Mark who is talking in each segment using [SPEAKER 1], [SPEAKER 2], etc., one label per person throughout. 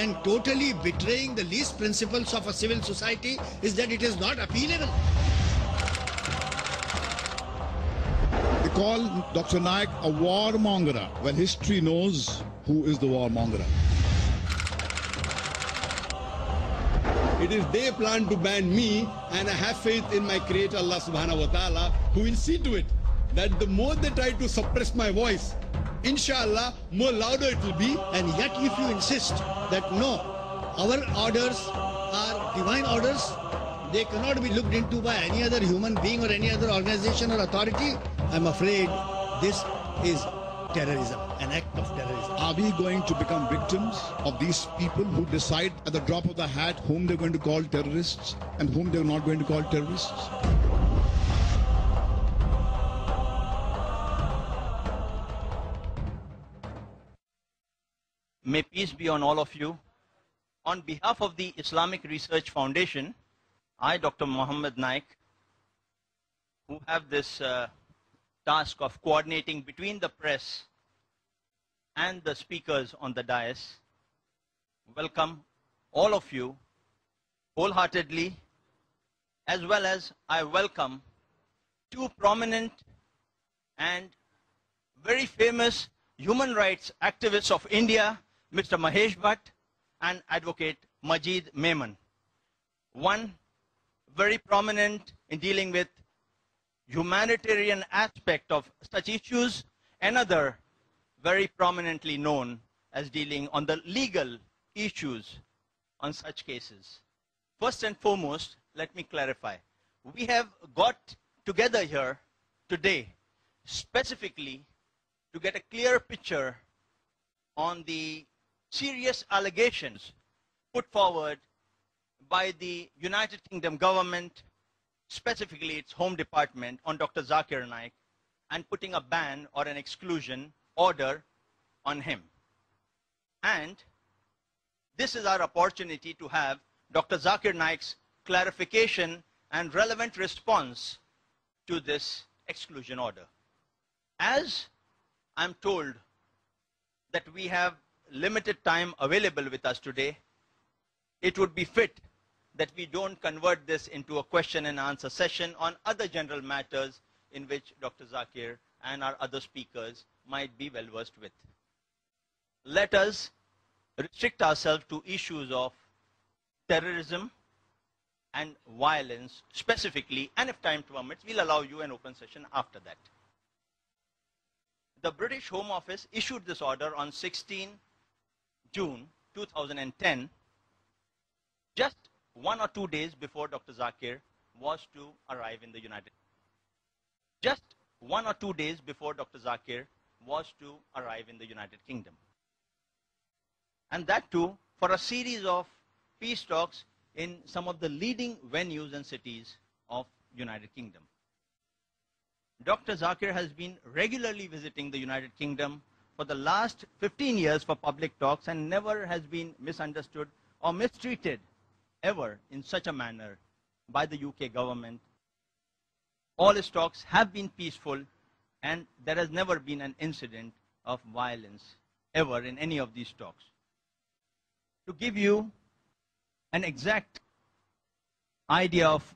[SPEAKER 1] and totally betraying the least principles of a civil society is that it is not appealable.
[SPEAKER 2] They call Dr. Naik a warmonger. Well, history knows who is the warmonger.
[SPEAKER 3] It is their plan to ban me, and I have faith in my Creator Allah subhanahu wa ta'ala, who will see to it that the more they try to suppress my voice, inshallah, more louder it will be.
[SPEAKER 1] And yet if you insist that no, our orders are divine orders, they cannot be looked into by any other human being or any other organization or authority, I'm afraid this is terrorism, an act of terrorism.
[SPEAKER 2] Are we going to become victims of these people who decide at the drop of the hat whom they're going to call terrorists and whom they're not going to call terrorists?
[SPEAKER 4] May peace be on all of you. On behalf of the Islamic Research Foundation, I, Dr. Muhammad Naik, who have this task of coordinating between the press and the speakers on the dais, welcome all of you wholeheartedly, as well as I welcome two prominent and very famous human rights activists of India, Mr. Mahesh Bhatt and Advocate Majid Memon. One very prominent in dealing with humanitarian aspect of such issues, another very prominently known as dealing on the legal issues on such cases. First and foremost, let me clarify. We have got together here today specifically to get a clear picture on the serious allegations put forward by the United Kingdom government, specifically its Home Department, on Dr. Zakir Naik, and putting a ban or an exclusion order on him. And this is our opportunity to have Dr. Zakir Naik's clarification and relevant response to this exclusion order. As I'm told that we have limited time available with us today, it would be fit that we don't convert this into a question and answer session on other general matters in which Dr. Zakir and our other speakers might be well versed with. Let us restrict ourselves to issues of terrorism and violence specifically, and if time permits, we'll allow you an open session after that. The British Home Office issued this order on 16 June 2010, just 1 or 2 days before Dr. Zakir was to arrive in the United Kingdom. Just 1 or 2 days before Dr. Zakir was to arrive in the United Kingdom. And that too for a series of peace talks in some of the leading venues and cities of United Kingdom. Dr. Zakir has been regularly visiting the United Kingdom for the last 15 years for public talks and never has been misunderstood or mistreated ever in such a manner by the UK government. All his talks have been peaceful and there has never been an incident of violence ever in any of these talks. To give you an exact idea of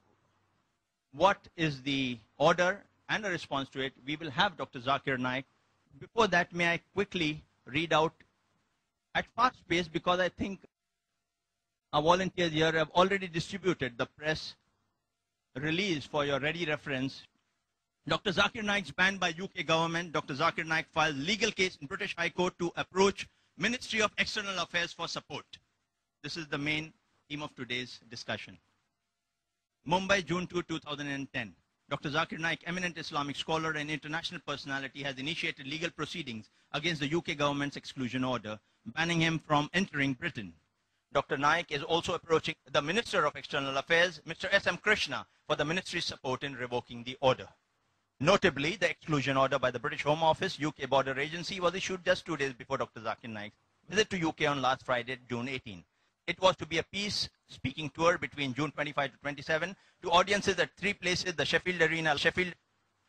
[SPEAKER 4] what is the order and a response to it, we will have Dr. Zakir Naik. Before that, may I quickly read out at fast pace, because I think our volunteers here have already distributed the press release for your ready reference. Dr. Zakir Naik's banned by UK government. Dr. Zakir Naik filed legal case in British High Court to approach Ministry of External Affairs for support. This is the main theme of today's discussion. Mumbai, June 2, 2010. Dr. Zakir Naik, eminent Islamic scholar and international personality, has initiated legal proceedings against the UK government's exclusion order, banning him from entering Britain. Dr. Naik is also approaching the Minister of External Affairs, Mr. S.M. Krishna, for the ministry's support in revoking the order. Notably, the exclusion order by the British Home Office, UK Border Agency, was issued just 2 days before Dr. Zakir Naik's visit to UK on last Friday, June 18. It was to be a peace-speaking tour between June 25 to 27 to audiences at 3 places: the Sheffield Arena,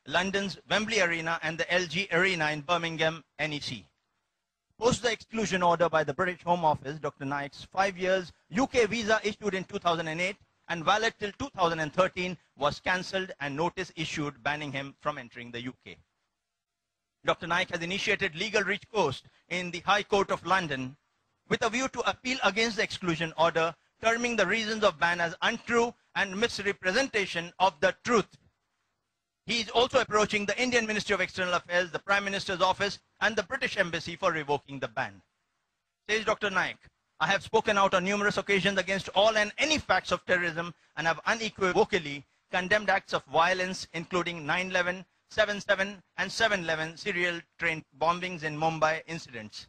[SPEAKER 4] London's Wembley Arena, and the LG Arena in Birmingham, NEC. Post the exclusion order by the British Home Office, Dr. Naik's 5 years UK visa issued in 2008 and valid till 2013 was cancelled and notice issued banning him from entering the UK. Dr. Naik has initiated legal recourse in the High Court of London with a view to appeal against the exclusion order, terming the reasons of ban as untrue and misrepresentation of the truth. He is also approaching the Indian Ministry of External Affairs, the Prime Minister's office, and the British Embassy for revoking the ban. Says Dr. Naik, I have spoken out on numerous occasions against all and any facts of terrorism and have unequivocally condemned acts of violence, including 9/11, 7/7, and 7/11 serial train bombings in Mumbai incidents.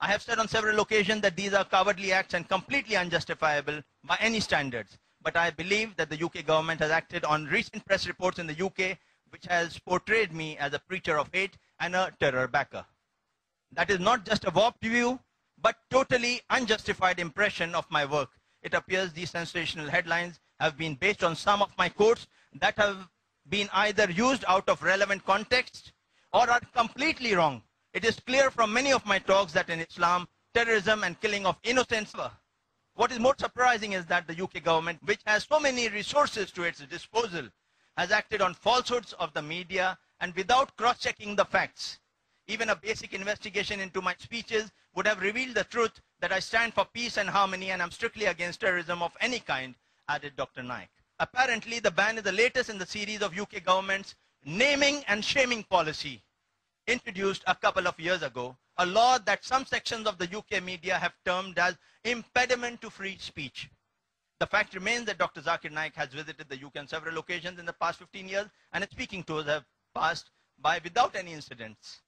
[SPEAKER 4] I have said on several occasions that these are cowardly acts and completely unjustifiable by any standards. But I believe that the UK government has acted on recent press reports in the UK, which has portrayed me as a preacher of hate and a terror backer. That is not just a warped view, but totally unjustified impression of my work. It appears these sensational headlines have been based on some of my quotes that have been either used out of relevant context or are completely wrong. It is clear from many of my talks that in Islam, terrorism and killing of innocents. What is more surprising is that the UK government, which has so many resources to its disposal, has acted on falsehoods of the media and without cross-checking the facts. Even a basic investigation into my speeches would have revealed the truth that I stand for peace and harmony and am strictly against terrorism of any kind, added Dr. Naik. Apparently, the ban is the latest in the series of UK government's naming and shaming policy, introduced a couple of years ago, a law that some sections of the UK media have termed as impediment to free speech. The fact remains that Dr. Zakir Naik has visited the UK on several occasions in the past 15 years, and his speaking tours have passed by without any incidents.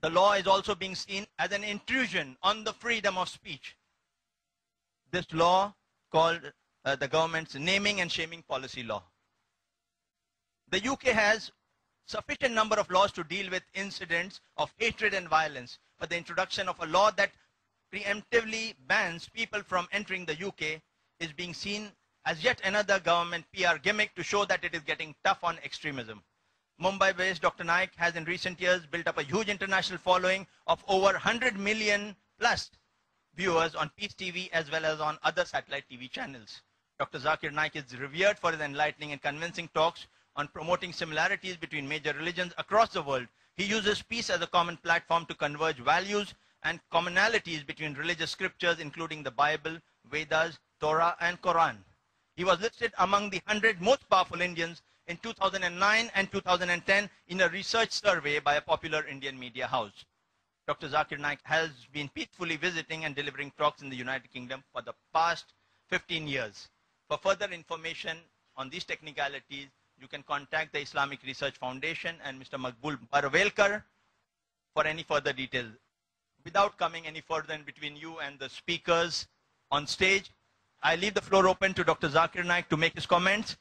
[SPEAKER 4] The law is also being seen as an intrusion on the freedom of speech. This law, called the government's naming and shaming policy law. The UK has sufficient number of laws to deal with incidents of hatred and violence, but the introduction of a law that preemptively bans people from entering the UK is being seen as yet another government PR gimmick to show that it is getting tough on extremism. Mumbai-based Dr. Naik has in recent years built up a huge international following of over 100 million plus viewers on Peace TV as well as on other satellite TV channels. Dr. Zakir Naik is revered for his enlightening and convincing talks on promoting similarities between major religions across the world. He uses peace as a common platform to converge values and commonalities between religious scriptures, including the Bible, Vedas, Torah, and Quran. He was listed among the 100 most powerful Indians in 2009 and 2010 in a research survey by a popular Indian media house. Dr. Zakir Naik has been peacefully visiting and delivering talks in the United Kingdom for the past 15 years. For further information on these technicalities, you can contact the Islamic Research Foundation and Mr. Maqbool Barvelkar for any further details. Without coming any further in between you and the speakers on stage, I leave the floor open to Dr. Zakir Naik to make his comments.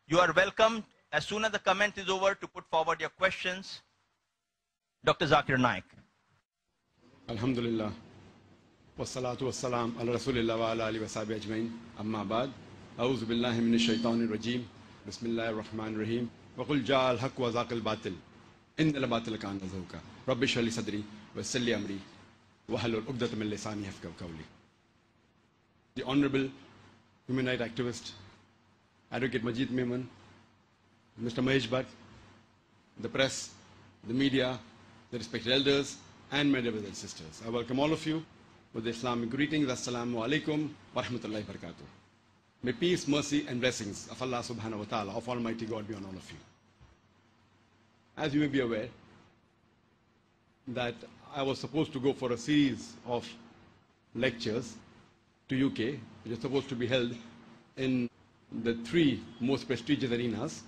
[SPEAKER 4] You are welcome, as soon as the comment is over, to put forward your questions. Dr. Zakir Naik.
[SPEAKER 3] Alhamdulillah. Wassalatu wassalam ala rasulillah wa ala alihi wa sahbihi ajmain. Amma ba'd. A'udhu billahi minash shaitanir rajim. Bismillahir rahmanir rahim. Wa qul ja'al haqq wa zaqal batil. Innal batila kana zahuqa. Rabbi shrah li sadri wa yassir li amri wa hlul 'uqdatam min lisani yafqahu qawli. The Honorable Human Rights Activist, Advocate Majid Memon, Mr. Mahesh Bhatt, the press, the media, the respected elders, and my brothers and sisters. I welcome all of you with the Islamic greetings. Assalamu alaikum wa rahmatullahi wa barakatuh. May peace, mercy, and blessings of Allah subhanahu wa ta'ala, of Almighty God, be on all of you. As you may be aware, that I was supposed to go for a series of lectures to UK, which is supposed to be held in the three most prestigious arenas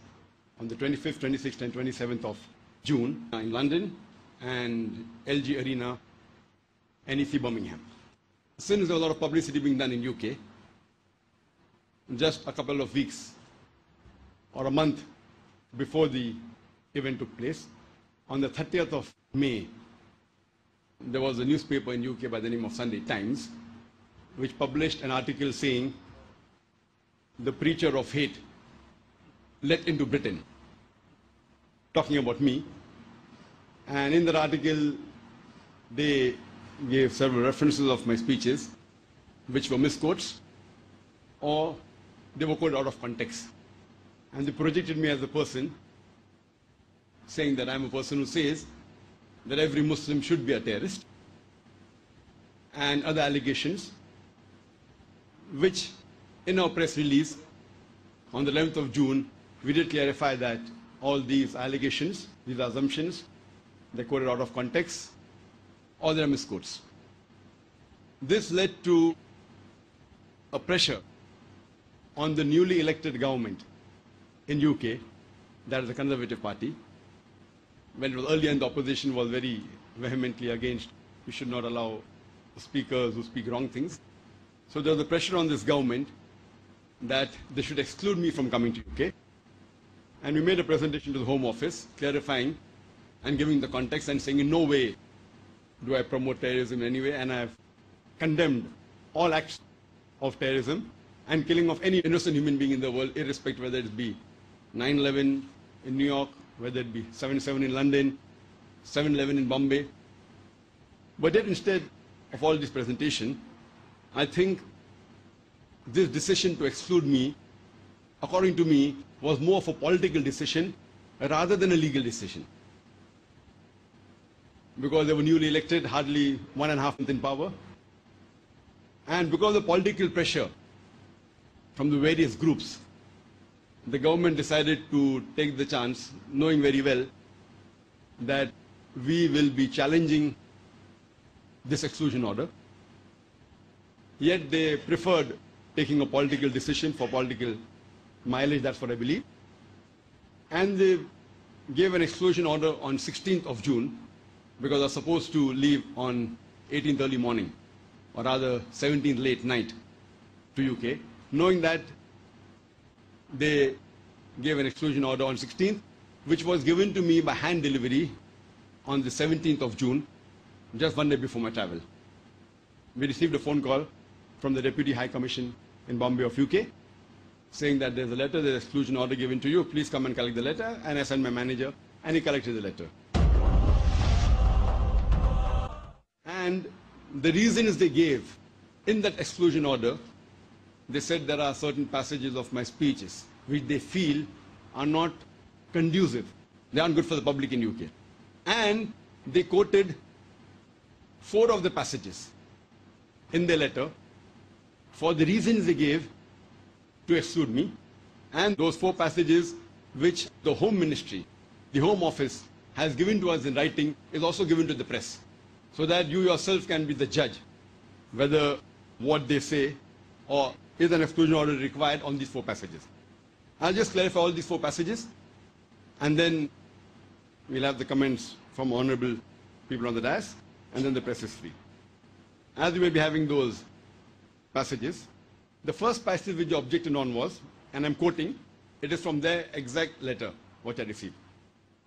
[SPEAKER 3] on the 25th, 26th, and 27th of June in London and LG Arena, NEC Birmingham. Since there was a lot of publicity being done in UK, just a couple of weeks or a month before the event took place, on the 30th of May, there was a newspaper in UK by the name of Sunday Times, which published an article saying, "The preacher of hate let into Britain," talking about me. And in that article, they gave several references of my speeches which were misquotes or they were quoted out of context. And they projected me as a person, saying that I'm a person who says that every Muslim should be a terrorist, and other allegations, which in our press release on the 11th of June, we did clarify that all these allegations, these assumptions, they're quoted out of context, or they're misquotes. This led to a pressure on the newly elected government in UK, that is the Conservative Party. When it was earlier in the opposition, was very vehemently against, we should not allow speakers who speak wrong things. So there was a pressure on this government that they should exclude me from coming to UK. And we made a presentation to the Home Office clarifying and giving the context and saying in no way do I promote terrorism in any way, and I have condemned all acts of terrorism and killing of any innocent human being in the world, irrespective whether it be 9/11 in New York, whether it be 7/7 in London, 7/11 in Bombay. But yet instead of all this presentation, I think this decision to exclude me, according to me, was more of a political decision rather than a legal decision. Because they were newly elected, hardly 1.5 months in power. And because of political pressure from the various groups, the government decided to take the chance, knowing very well that we will be challenging this exclusion order. Yet they preferred taking a political decision for political mileage, that's what I believe. And they gave an exclusion order on 16th of June, because I was supposed to leave on 18th early morning, or rather 17th late night to UK, knowing that they gave an exclusion order on 16th, which was given to me by hand delivery on the 17th of June, just one day before my travel. We received a phone call from the Deputy High Commission in Bombay of UK, saying that there's a letter, there's an exclusion order given to you, please come and collect the letter. And I sent my manager, and he collected the letter. And the reasons they gave in that exclusion order, they said there are certain passages of my speeches which they feel are not conducive. They aren't good for the public in UK. And they quoted 4 of the passages in their letter for the reasons they gave to exclude me. And those 4 passages which the Home Ministry, the Home Office, has given to us in writing is also given to the press, so that you yourself can be the judge whether what they say or is an exclusion order required on these 4 passages. I'll just clarify all these 4 passages, and then we'll have the comments from honorable people on the dais, and then the press is free. As we may be having those passages, the first passage which they objected on was, and I'm quoting, it is from their exact letter what I received.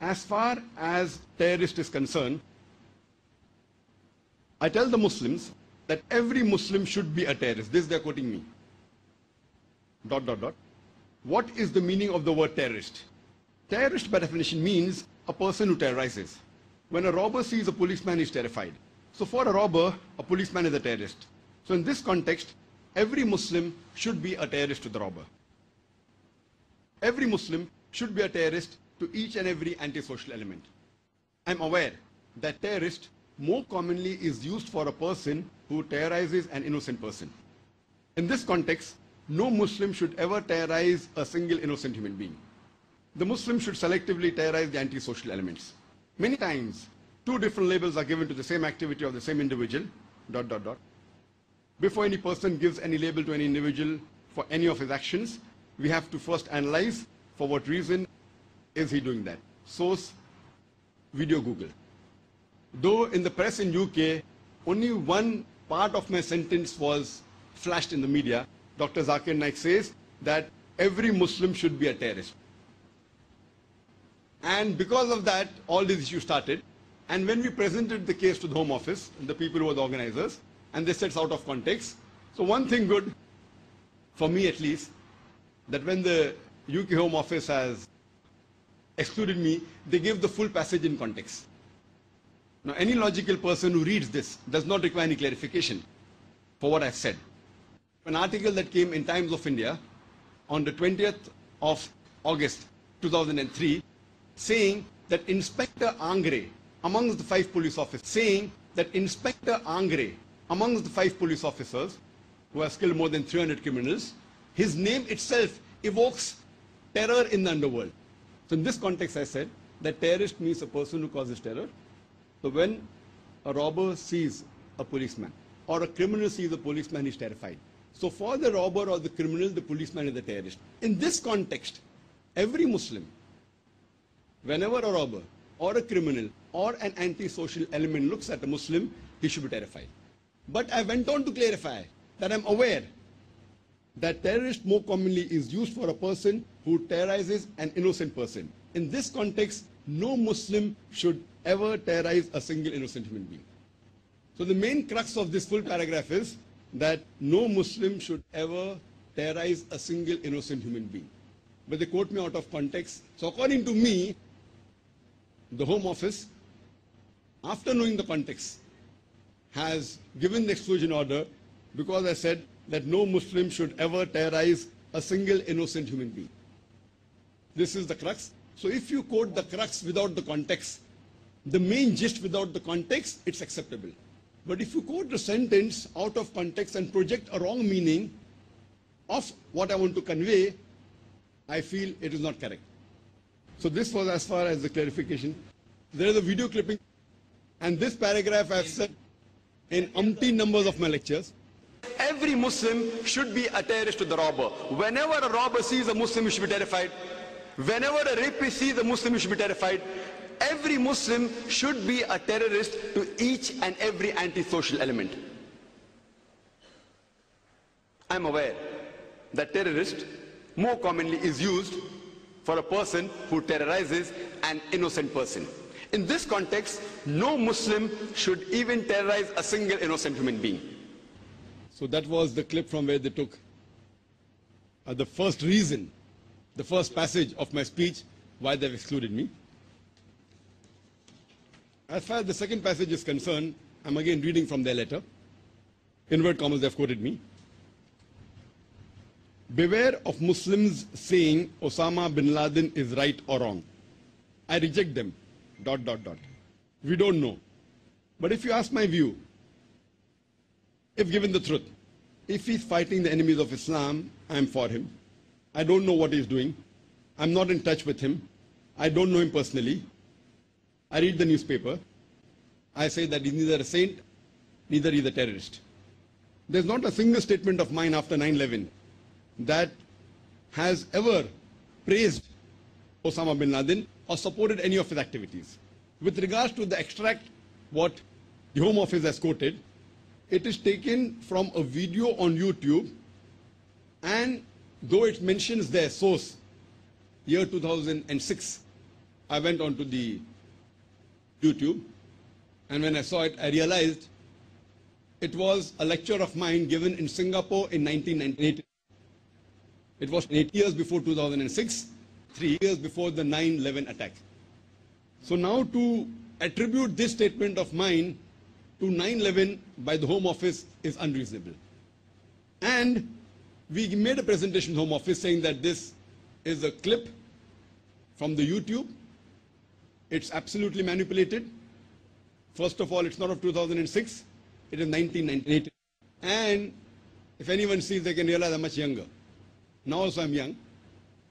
[SPEAKER 3] As far as terrorist is concerned, I tell the Muslims that every Muslim should be a terrorist. This they're quoting me. ... What is the meaning of the word terrorist? Terrorist by definition means a person who terrorizes. When a robber sees a policeman, he's terrified. So for a robber, a policeman is a terrorist. So in this context, every Muslim should be a terrorist to the robber. Every Muslim should be a terrorist to each and every antisocial element. I'm aware that terrorist more commonly is used for a person who terrorizes an innocent person. In this context, no Muslim should ever terrorize a single innocent human being. The Muslim should selectively terrorize the antisocial elements. Many times, 2 different labels are given to the same activity of the same individual, ... Before any person gives any label to any individual for any of his actions, we have to first analyze for what reason is he doing that. Source, video Google. Though in the press in UK, only one part of my sentence was flashed in the media, Dr. Zakir Naik says that every Muslim should be a terrorist. And because of that, all these issues started. And when we presented the case to the Home Office, the people who were the organizers, and they said it's out of context. So one thing good, for me at least, that when the UK Home Office has excluded me, they gave the full passage in context. Now, any logical person who reads this does not require any clarification for what I said. An article that came in Times of India on the 20th of August 2003 saying that Inspector Angre amongst the 5 police officers, who has killed more than 300 criminals, his name itself evokes terror in the underworld. So in this context I said that terrorist means a person who causes terror. So when a robber sees a policeman or a criminal sees a policeman, he is terrified. So for the robber or the criminal, the policeman is the terrorist. In this context, every Muslim, whenever a robber or a criminal or an anti-social element looks at a Muslim, he should be terrified. But I went on to clarify that I'm aware that terrorist more commonly is used for a person who terrorizes an innocent person. In this context, no Muslim should ever terrorize a single innocent human being. So the main crux of this full paragraph is that no Muslim should ever terrorize a single innocent human being. But they quote me out of context. So according to me, the Home Office, after knowing the context, has given the exclusion order because I said that no Muslim should ever terrorize a single innocent human being. This is the crux. So if you quote the crux without the context, the main gist without the context, it's acceptable. But if you quote the sentence out of context and project a wrong meaning of what I want to convey, I feel it is not correct. So this was as far as the clarification. There is a video clipping, and this paragraph I have said in umpteen numbers of my lectures. Every Muslim should be a terrorist to the robber. Whenever a robber sees a Muslim, he should be terrified. Whenever a rapist sees a Muslim, he should be terrified. Every Muslim should be a terrorist to each and every anti-social element. I am aware that terrorist more commonly is used for a person who terrorizes an innocent person. In this context, no Muslim should even terrorize a single innocent human being. So that was the clip from where they took the first reason, the first passage of my speech, why they've excluded me. As far as the second passage is concerned, I'm again reading from their letter. Inward commas, they've quoted me. Beware of Muslims saying Osama bin Laden is right or wrong. I reject them. ... We don't know. But if you ask my view, if given the truth, if he's fighting the enemies of Islam, I'm for him. I don't know what he's doing. I'm not in touch with him. I don't know him personally. I read the newspaper. I say that he's neither a saint, neither is a terrorist. There's not a single statement of mine after 9/11 that has ever praised Osama bin Laden or supported any of his activities. With regards to the extract, what the Home Office has quoted, it is taken from a video on YouTube, and though it mentions their source, year 2006, I went onto the YouTube, and when I saw it, I realized it was a lecture of mine given in Singapore in 1998. It was 8 years before 2006, 3 years before the 9/11 attack. So now to attribute this statement of mine to 9/11 by the Home Office is unreasonable. And we made a presentation to the Home Office saying that this is a clip from the YouTube. It's absolutely manipulated. First of all, it's not of 2006, it is 1998. And if anyone sees, they can realize I'm much younger. Now also I'm young,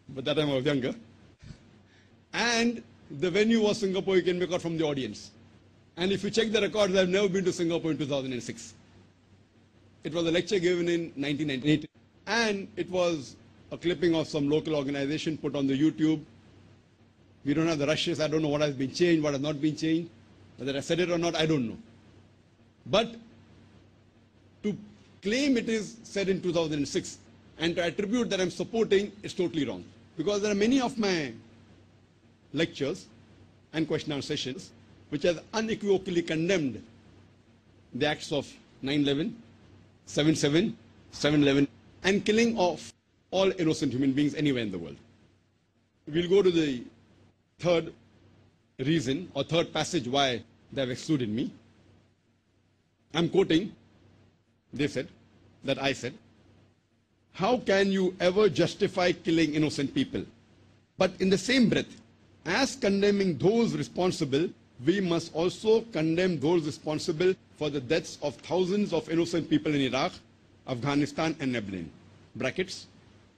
[SPEAKER 3] but that time I was younger. And the venue was Singapore, you can make out from the audience. And if you check the records, I've never been to Singapore in 2006. It was a lecture given in 1998. And it was a clipping of some local organization put on the YouTube. We don't have the rushes, I don't know what has been changed, what has not been changed. Whether I said it or not, I don't know. But to claim it is said in 2006 and to attribute that I'm supporting is totally wrong. Because there are many of my lectures and question and answer sessions which have unequivocally condemned the acts of 9/11, 7/7, 7/11, and killing of all innocent human beings anywhere in the world. We'll go to the third reason or third passage why they have excluded me. I'm quoting, they said, that I said, how can you ever justify killing innocent people? But in the same breath, as condemning those responsible, we must also condemn those responsible for the deaths of thousands of innocent people in Iraq, Afghanistan and Lebanon. Brackets,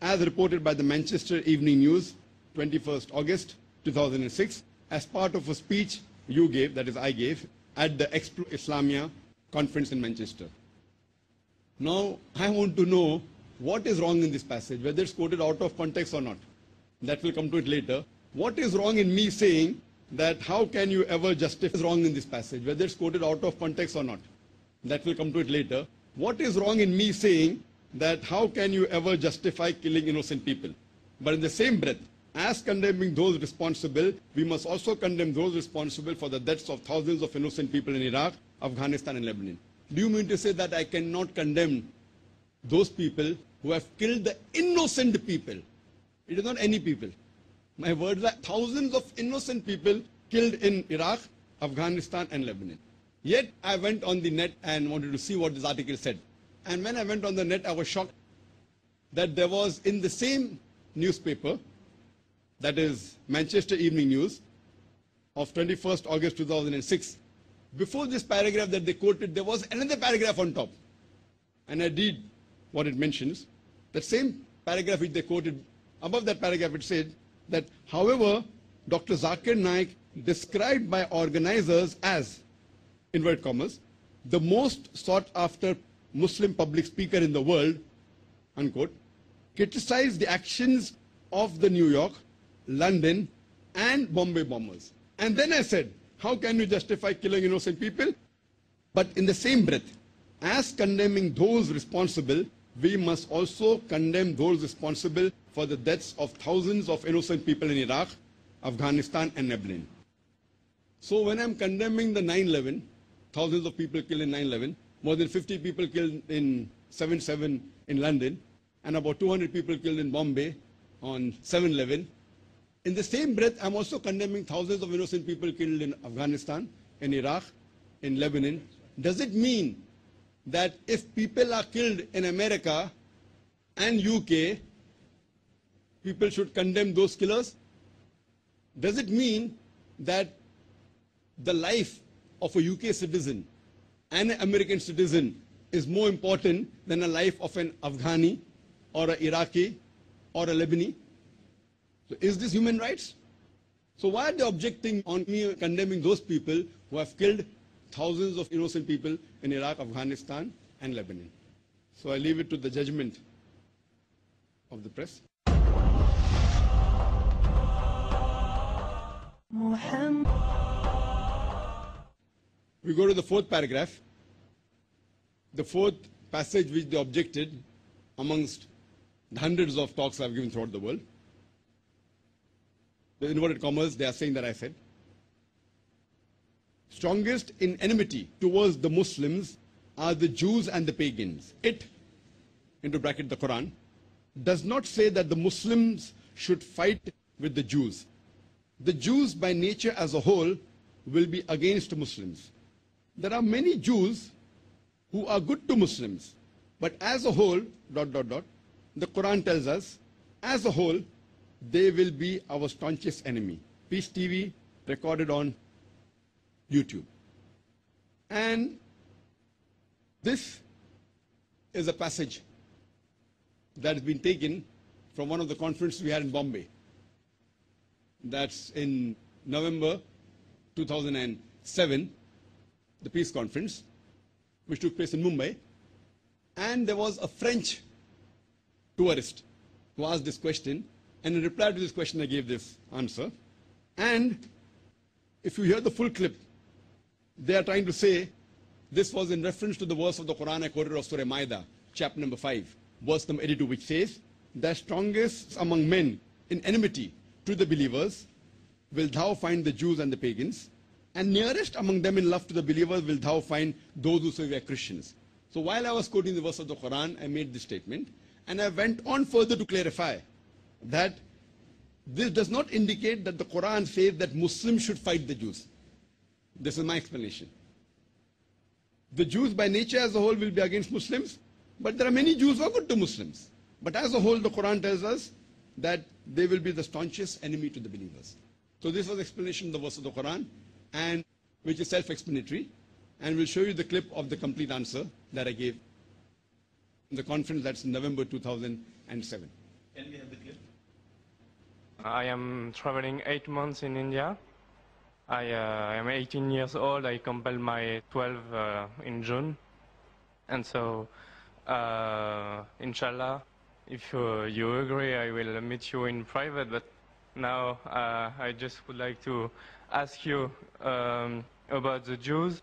[SPEAKER 3] as reported by the Manchester Evening News, 21st August 2006, as part of a speech you gave, that is I gave, at the Expo Islamia conference in Manchester. Now, I want to know what is wrong in this passage, whether it's quoted out of context or not. That will come to it later. What is wrong in me saying that how can you ever justify wrong in this passage, whether it's quoted out of context or not? That will come to it later. What is wrong in me saying that how can you ever justify killing innocent people? But in the same breath, as condemning those responsible, we must also condemn those responsible for the deaths of thousands of innocent people in Iraq, Afghanistan and Lebanon. Do you mean to say that I cannot condemn those people who have killed the innocent people? It is not any people. My words are thousands of innocent people killed in Iraq, Afghanistan and Lebanon. Yet I went on the net and wanted to see what this article said. And when I went on the net, I was shocked that there was in the same newspaper, that is Manchester Evening News, of 21st August 2006, before this paragraph that they quoted, there was another paragraph on top. And I read what it mentions. That same paragraph which they quoted, above that paragraph it said that, however, Dr. Zakir Naik, described by organizers as, inverted commas, the most sought after Muslim public speaker in the world, unquote, criticized the actions of the New York, London and Bombay bombers. And then I said, how can you justify killing innocent people? But in the same breath, as condemning those responsible, we must also condemn those responsible for the deaths of thousands of innocent people in Iraq, Afghanistan and Lebanon. So when I'm condemning the 9/11, thousands of people killed in 9/11, more than 50 people killed in 7/7 in London, and about 200 people killed in Bombay on 7/11, in the same breath, I'm also condemning thousands of innocent people killed in Afghanistan, in Iraq, in Lebanon. Does it mean that if people are killed in America and UK, people should condemn those killers? Does it mean that the life of a UK citizen and an American citizen is more important than the life of an Afghani or an Iraqi or a Lebanese? So is this human rights? So why are they objecting on me condemning those people who have killed thousands of innocent people in Iraq, Afghanistan and Lebanon? So I leave it to the judgment of the press. We go to the fourth paragraph, the fourth passage which they objected amongst the hundreds of talks I've given throughout the world. The inverted commas, they are saying that I said, strongest in enmity towards the Muslims are the Jews and the pagans. It, into bracket the Quran, does not say that the Muslims should fight with the Jews. The Jews by nature as a whole will be against Muslims. There are many Jews who are good to Muslims, but as a whole, the Quran tells us, as a whole, they will be our staunchest enemy. Peace TV recorded on YouTube. And this is a passage that has been taken from one of the conferences we had in Bombay. That's in November 2007, the peace conference, which took place in Mumbai. And there was a French tourist who asked this question, and in reply to this question I gave this answer. And if you hear the full clip, they are trying to say this was in reference to the verse of the Quran I quoted of Surah Maida, chapter number 5, verse number 82, which says, the strongest among men in enmity to the believers will thou find the Jews and the pagans, and nearest among them in love to the believers will thou find those who say we are Christians. So while I was quoting the verse of the Quran, I made this statement, and I went on further to clarify that this does not indicate that the Quran says that Muslims should fight the Jews. This is my explanation. The Jews by nature as a whole will be against Muslims, but there are many Jews who are good to Muslims. But as a whole, the Quran tells us that they will be the staunchest enemy to the believers. So this was explanation of the verse of the Quran, and which is self-explanatory. And we'll show you the clip of the complete answer that I gave in the conference that's in November 2007.
[SPEAKER 4] Can we have the clip?
[SPEAKER 5] I am traveling 8 months in India. I am 18 years old. I completed my 12 in June. And so, inshallah, if you agree, I will meet you in private. But now I just would like to ask you about the Jews.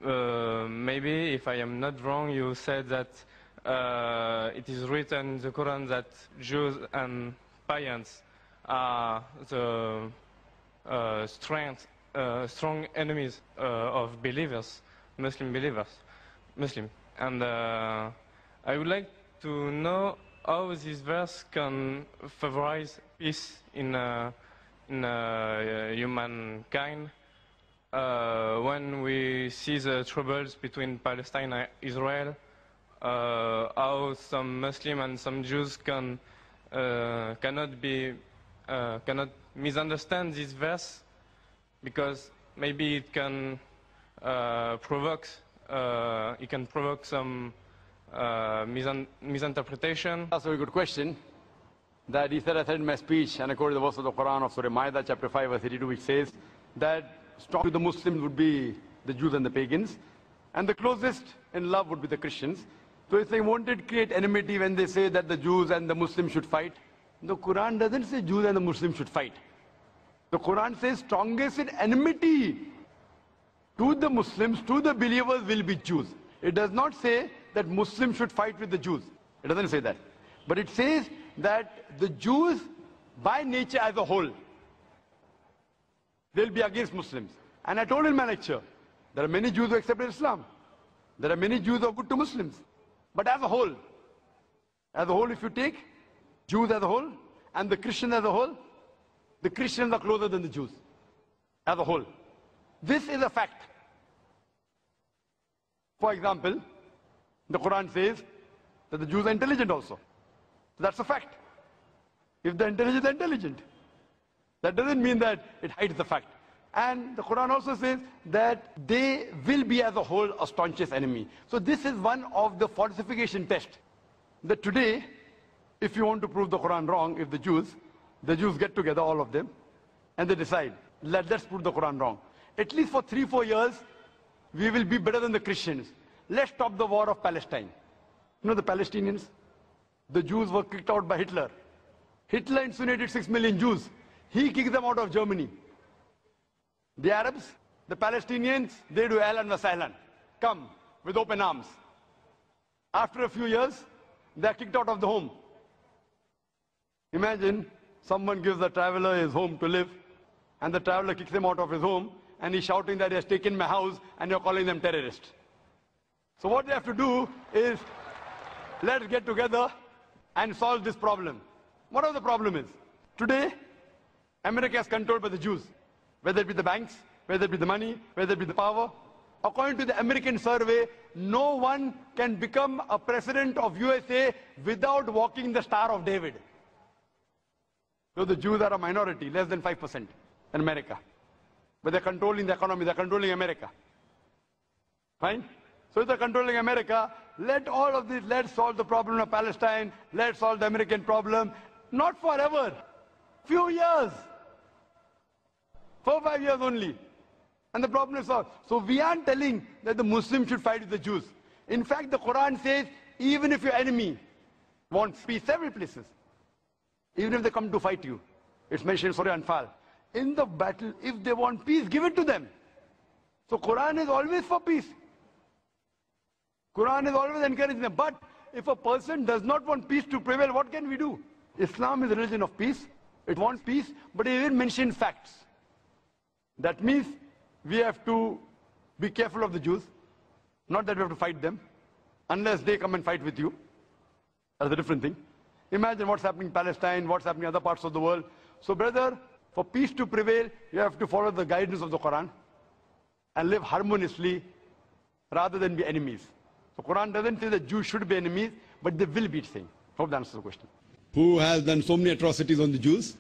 [SPEAKER 5] Maybe, if I am not wrong, you said that it is written in the Quran that Jews and pagans are the strong enemies of believers, Muslim believers, And I would like to know how this verse can favorize peace in humankind when we see the troubles between Palestine and Israel, how some Muslim and some Jews cannot misunderstand this verse, because maybe it can provoke some misinterpretation.
[SPEAKER 6] That's a very good question. That he said, I said in my speech, and according to the verse of the Quran of Surah Ma'idah, chapter 5, verse 82, which says that strong to the Muslims would be the Jews and the pagans, and the closest in love would be the Christians. So if they wanted to create enmity when they say that the Jews and the Muslims should fight, the Quran doesn't say Jews and the Muslims should fight. The Quran says strongest in enmity to the Muslims, to the believers, will be Jews. It does not say that Muslims should fight with the Jews. It doesn't say that. But it says that the Jews, by nature as a whole, they'll be against Muslims. And I told in my lecture, there are many Jews who accepted Islam. There are many Jews who are good to Muslims. But as a whole, if you take Jews as a whole and the Christians as a whole, the Christians are closer than the Jews as a whole. This is a fact. For example, the Quran says that the Jews are intelligent also. So that's a fact. If the intelligent are intelligent, that doesn't mean that it hides the fact. And the Quran also says that they will be as a whole a staunchest enemy. So this is one of the falsification tests. That today, if you want to prove the Quran wrong, if the Jews get together, all of them, and they decide, let's prove the Quran wrong. At least for 3-4 years, we will be better than the Christians. Let's stop the war of Palestine. You know the Palestinians? The Jews were kicked out by Hitler. Hitler incinerated 6 million Jews. He kicked them out of Germany. The Arabs, the Palestinians, they do ahlan wa sahlan. Come with open arms. After a few years, they are kicked out of the home. Imagine someone gives a traveler his home to live, and the traveler kicks him out of his home, and he's shouting that he has taken my house, and you're calling them terrorists. So what they have to do is, let's get together and solve this problem. Whatever the problem is. Today, America is controlled by the Jews. Whether it be the banks, whether it be the money, whether it be the power. According to the American survey, no one can become a president of USA without walking the Star of David. So the Jews are a minority, less than 5% in America. But they're controlling the economy, they're controlling America. Fine? So if they're controlling America, let all of this, let's solve the problem of Palestine, let's solve the American problem. Not forever. Few years. 4 or 5 years only. And the problem is solved. So we aren't telling that the Muslims should fight with the Jews. In fact, the Quran says, even if your enemy wants peace, several places, even if they come to fight you, it's mentioned in Surah Anfal, in the battle, if they want peace, give it to them. So Quran is always for peace. Quran is always encouraging them. But if a person does not want peace to prevail, what can we do? Islam is a religion of peace. It wants peace, but it even mentions facts. That means we have to be careful of the Jews. Not that we have to fight them, unless they come and fight with you. That's a different thing. Imagine what's happening in Palestine, what's happening in other parts of the world. So brother, for peace to prevail, you have to follow the guidance of the Quran. and live harmoniously rather than be enemies. So Quran doesn't say that Jews should be enemies, but they will be same. Hope that answers the question.
[SPEAKER 3] Who has done so many atrocities on the Jews,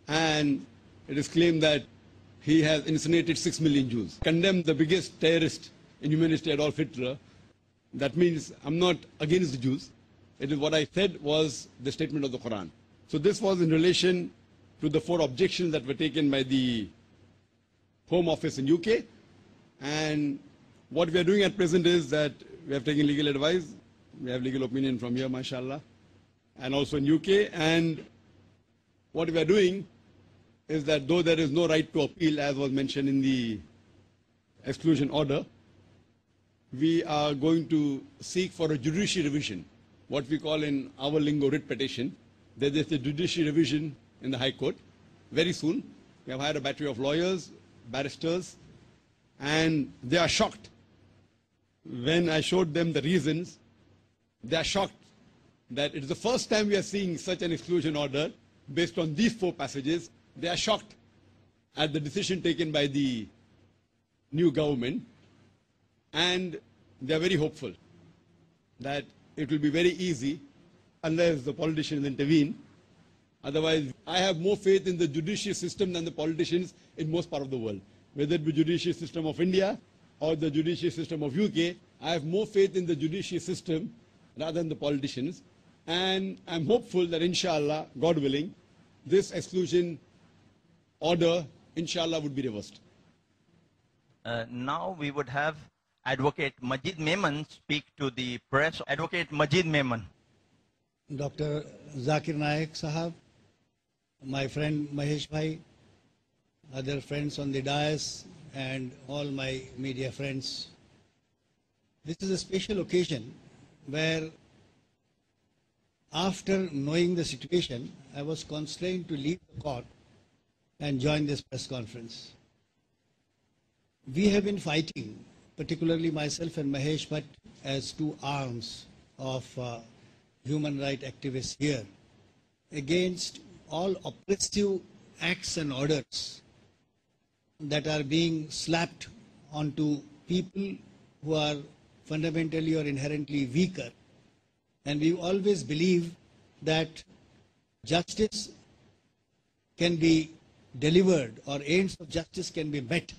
[SPEAKER 3] and it is claimed that he has incinerated 6 million Jews. Condemned the biggest terrorist in human history, Adolf Hitler. That means I'm not against the Jews. It is what I said was the statement of the Quran. So this was in relation to the 4 objections that were taken by the Home Office in UK. And what we are doing at present is that we have taken legal advice. We have legal opinion from here, mashallah, and also in UK. And what we are doing is that though there is no right to appeal, as was mentioned in the exclusion order, we are going to seek for a judicial revision, what we call in our lingo writ petition. There is a judicial revision in the High Court very soon. We have hired a battery of lawyers, barristers, and they are shocked. When I showed them the reasons, they are shocked that it is the first time we are seeing such an exclusion order based on these 4 passages. They are shocked at the decision taken by the new government, and they are very hopeful that it will be very easy unless the politicians intervene. Otherwise, I have more faith in the judicial system than the politicians in most part of the world. Whether it be judicial system of India or the judicial system of UK, I have more faith in the judicial system rather than the politicians. And I'm hopeful that inshallah, God willing, this exclusion order, inshallah, would be reversed.
[SPEAKER 4] Now we would have Advocate Majid Memon speak to the press. Advocate Majid Memon.
[SPEAKER 1] Dr. Zakir Naik Sahab, my friend Mahesh Bhai, other friends on the dais, and all my media friends. This is a special occasion where, after knowing the situation, I was constrained to leave the court and join this press conference. We have been fighting, particularly myself and Mahesh Bhatt, as 2 arms of human rights activists here, against all oppressive acts and orders that are being slapped onto people who are fundamentally or inherently weaker. And we always believe that justice can be delivered or ends of justice can be met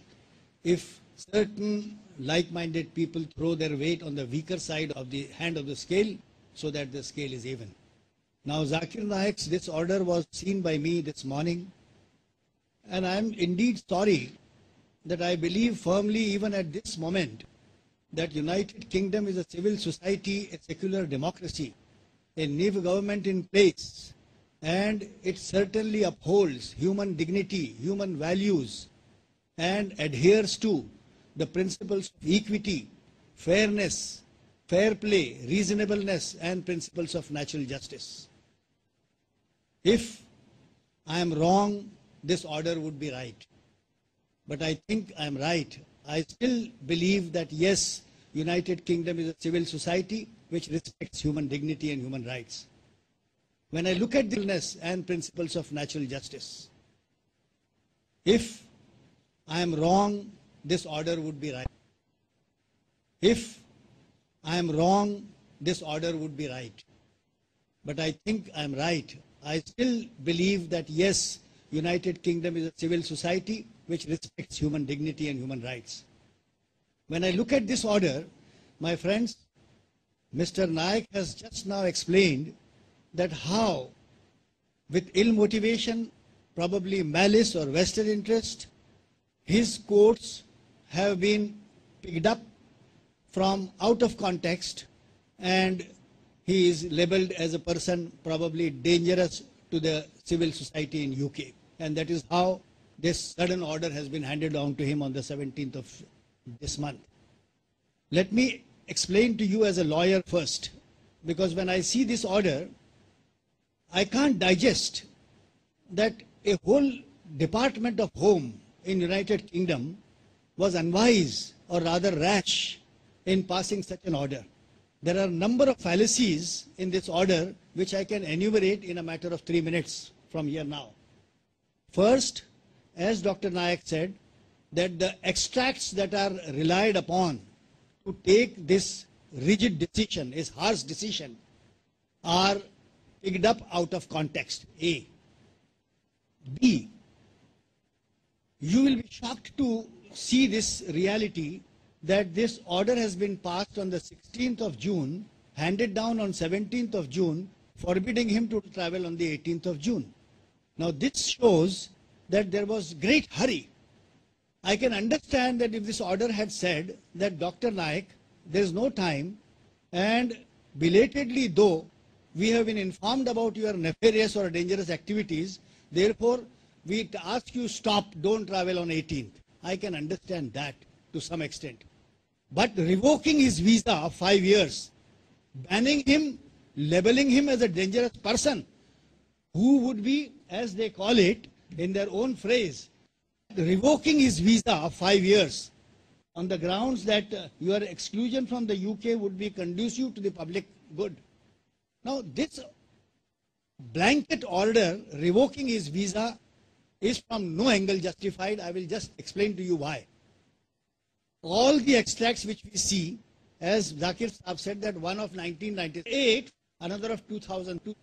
[SPEAKER 1] if certain like-minded people throw their weight on the weaker side of the hand of the scale so that the scale is even. Now, Zakir Naik's this order was seen by me this morning, and I am indeed sorry that I believe firmly even at this moment that United Kingdom is a civil society, a secular democracy, a new government in place, and it certainly upholds human dignity, human values, and adheres to the principles of equity, fairness, fair play, reasonableness, and principles of natural justice. If I am wrong, this order would be right. But I think I am right. I still believe that yes, United Kingdom is a civil society which respects human dignity and human rights. When I look at the fairness and principles of natural justice, if I am wrong, this order would be right. If I am wrong, this order would be right. But I think I am right. I still believe that yes, United Kingdom is a civil society which respects human dignity and human rights. When I look at this order, my friends, Mr. Naik has just now explained that how, with ill motivation, probably malice or vested interest, his quotes have been picked up from out of context, and he is labeled as a person probably dangerous to the civil society in UK. And that is how this sudden order has been handed down to him on the 17th of this month. Let me explain to you as a lawyer first, because when I see this order, I can't digest that a whole Department of Home in United Kingdom was unwise or rather rash in passing such an order. There are a number of fallacies in this order which I can enumerate in a matter of 3 minutes from here now. First, as Dr. Naik said, that the extracts that are relied upon to take this rigid decision, this harsh decision, are picked up out of context, A. B, you will be shocked to see this reality that this order has been passed on the 16th of June, handed down on 17th of June, forbidding him to travel on the 18th of June. Now this shows that there was great hurry. I can understand that if this order had said that Dr. Naik, there is no time, and belatedly though we have been informed about your nefarious or dangerous activities, therefore we ask you stop, don't travel on 18th. I can understand that to some extent. But revoking his visa of 5 years, banning him, labeling him as a dangerous person, who would be, as they call it in their own phrase, revoking his visa of 5 years on the grounds that your exclusion from the UK would be conducive to the public good. Now this blanket order revoking his visa is from no angle justified. I will just explain to you why. All the extracts which we see, as Zakir Saab said, that one of 1998, another of 2002,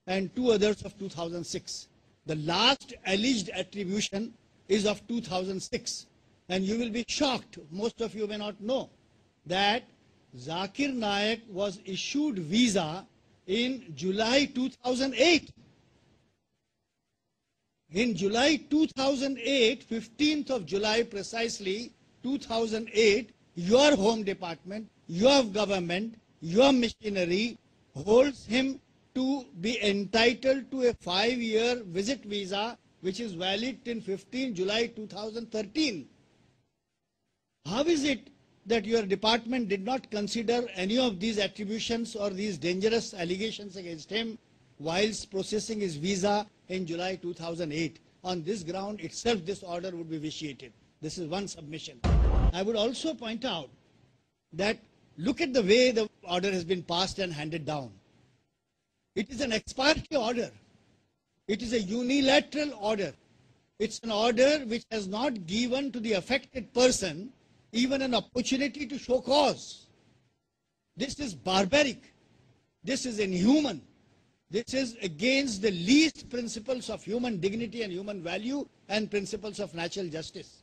[SPEAKER 1] and two others of 2006. The last alleged attribution is of 2006. And you will be shocked, most of you may not know, that Zakir Naik was issued visa in July 2008. In July 2008, 15th of July precisely, 2008, your home department, your government, your machinery holds him to be entitled to a 5-year visit visa which is valid till 15 July 2013. How is it that your department did not consider any of these attributions or these dangerous allegations against him whilst processing his visa in July 2008? On this ground itself, this order would be vitiated. This is one submission. I would also point out that look at the way the order has been passed and handed down. It is an ex parte order. It is a unilateral order. It's an order which has not given to the affected person even an opportunity to show cause. This is barbaric. This is inhuman. This is against the least principles of human dignity and human value and principles of natural justice.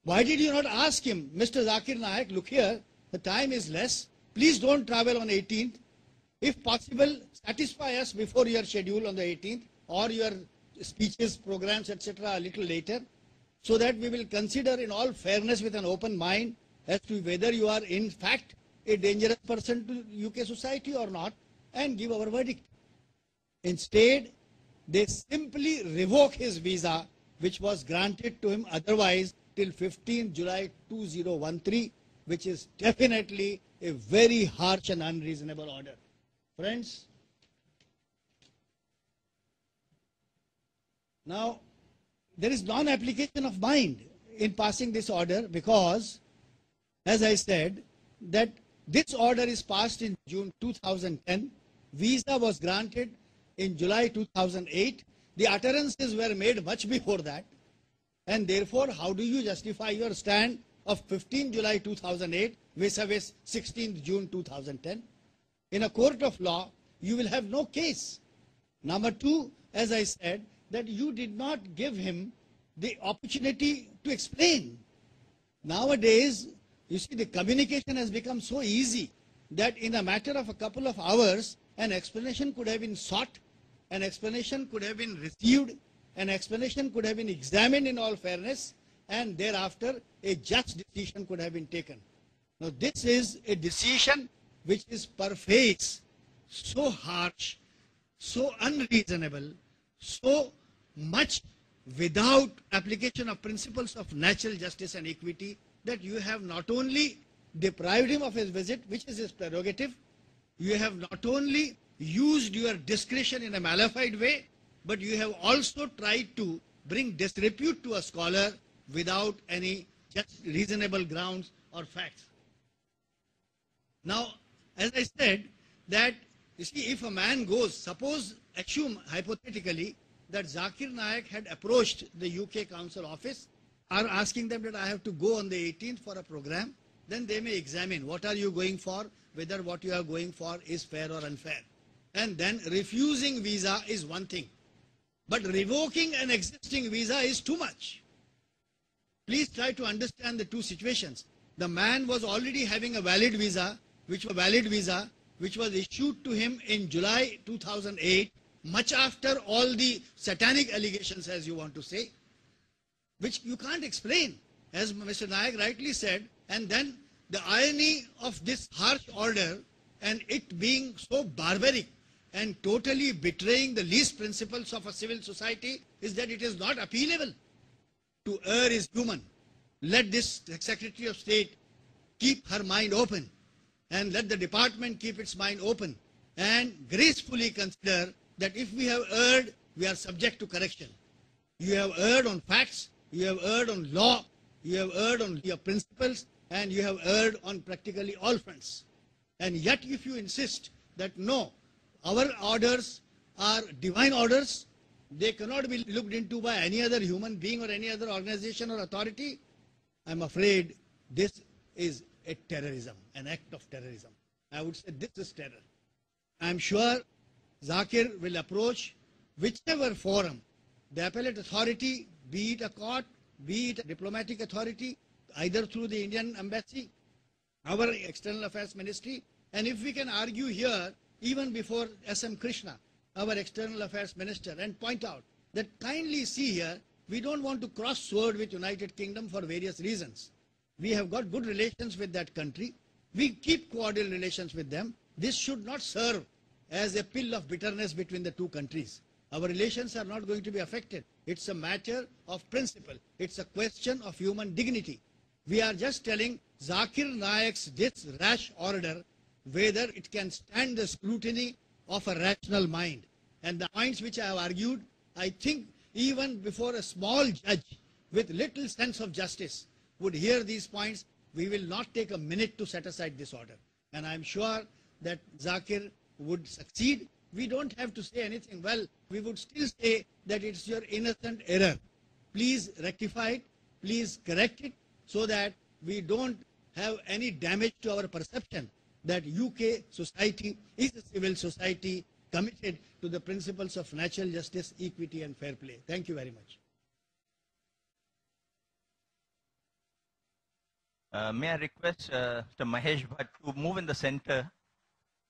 [SPEAKER 1] Why did you not ask him, Mr. Zakir Naik, look here, the time is less, please don't travel on 18th. If possible, satisfy us before your schedule on the 18th or your speeches, programs, etc. a little later, so that we will consider in all fairness with an open mind as to whether you are in fact a dangerous person to UK society or not, and give our verdict. Instead, they simply revoke his visa, which was granted to him otherwise till 15 July 2013, which is definitely a very harsh and unreasonable order. Friends, now there is non-application of mind in passing this order because, as I said, that this order is passed in June 2010, visa was granted in July 2008, the utterances were made much before that, and therefore how do you justify your stand of 15 July 2008 vis-a-vis 16th June 2010? In a court of law, you will have no case. Number two, as I said, that you did not give him the opportunity to explain. Nowadays, you see, the communication has become so easy that in a matter of a couple of hours, an explanation could have been sought, an explanation could have been received, an explanation could have been examined in all fairness, and thereafter a just decision could have been taken. Now this is a decision which is per face so harsh, so unreasonable, so much without application of principles of natural justice and equity, that you have not only deprived him of his visit, which is his prerogative, you have not only used your discretion in a malified way, but you have also tried to bring disrepute to a scholar without any just reasonable grounds or facts. Now, as I said, that, you see, if a man goes, suppose, assume hypothetically, that Zakir Naik had approached the UK Council office are asking them that I have to go on the 18th for a program, then they may examine what are you going for, whether what you are going for is fair or unfair. And then refusing visa is one thing. But revoking an existing visa is too much. Please try to understand the two situations. The man was already having a valid visa, which was issued to him in July 2008, much after all the satanic allegations, as you want to say, which you can't explain, as Mr. Naik rightly said. And then the irony of this harsh order and it being so barbaric and totally betraying the least principles of a civil society is that it is not appealable. To err is human. Let this Secretary of State keep her mind open, and let the department keep its mind open, and gracefully consider that if we have erred, we are subject to correction. You have erred on facts, you have erred on law, you have erred on your principles, and you have erred on practically all fronts. And yet if you insist that no, our orders are divine orders, they cannot be looked into by any other human being or any other organization or authority, I'm afraid this is a terrorism, an act of terrorism. I would say this is terror. I'm sure Zakir will approach whichever forum, the appellate authority, be it a court, be it a diplomatic authority, either through the Indian embassy, our External Affairs Ministry, and if we can argue here, even before S.M. Krishna, our External Affairs Minister, and point out that kindly see here, we don't want to cross sword with United Kingdom for various reasons. We have got good relations with that country. We keep cordial relations with them. This should not serve as a pill of bitterness between the two countries. Our relations are not going to be affected. It's a matter of principle. It's a question of human dignity. We are just telling Zakir Naik's this rash order whether it can stand the scrutiny of a rational mind. And the points which I have argued, I think even before a small judge with little sense of justice would hear these points, we will not take a minute to set aside this order. And I'm sure that Zakir would succeed. We don't have to say anything. Well, we would still say that it's your innocent error. Please rectify it, please correct it, so that we don't have any damage to our perception that UK society is a civil society committed to the principles of natural justice, equity and fair play. Thank you very much.
[SPEAKER 4] May I request Mr. Mahesh Bhatt to move in the center.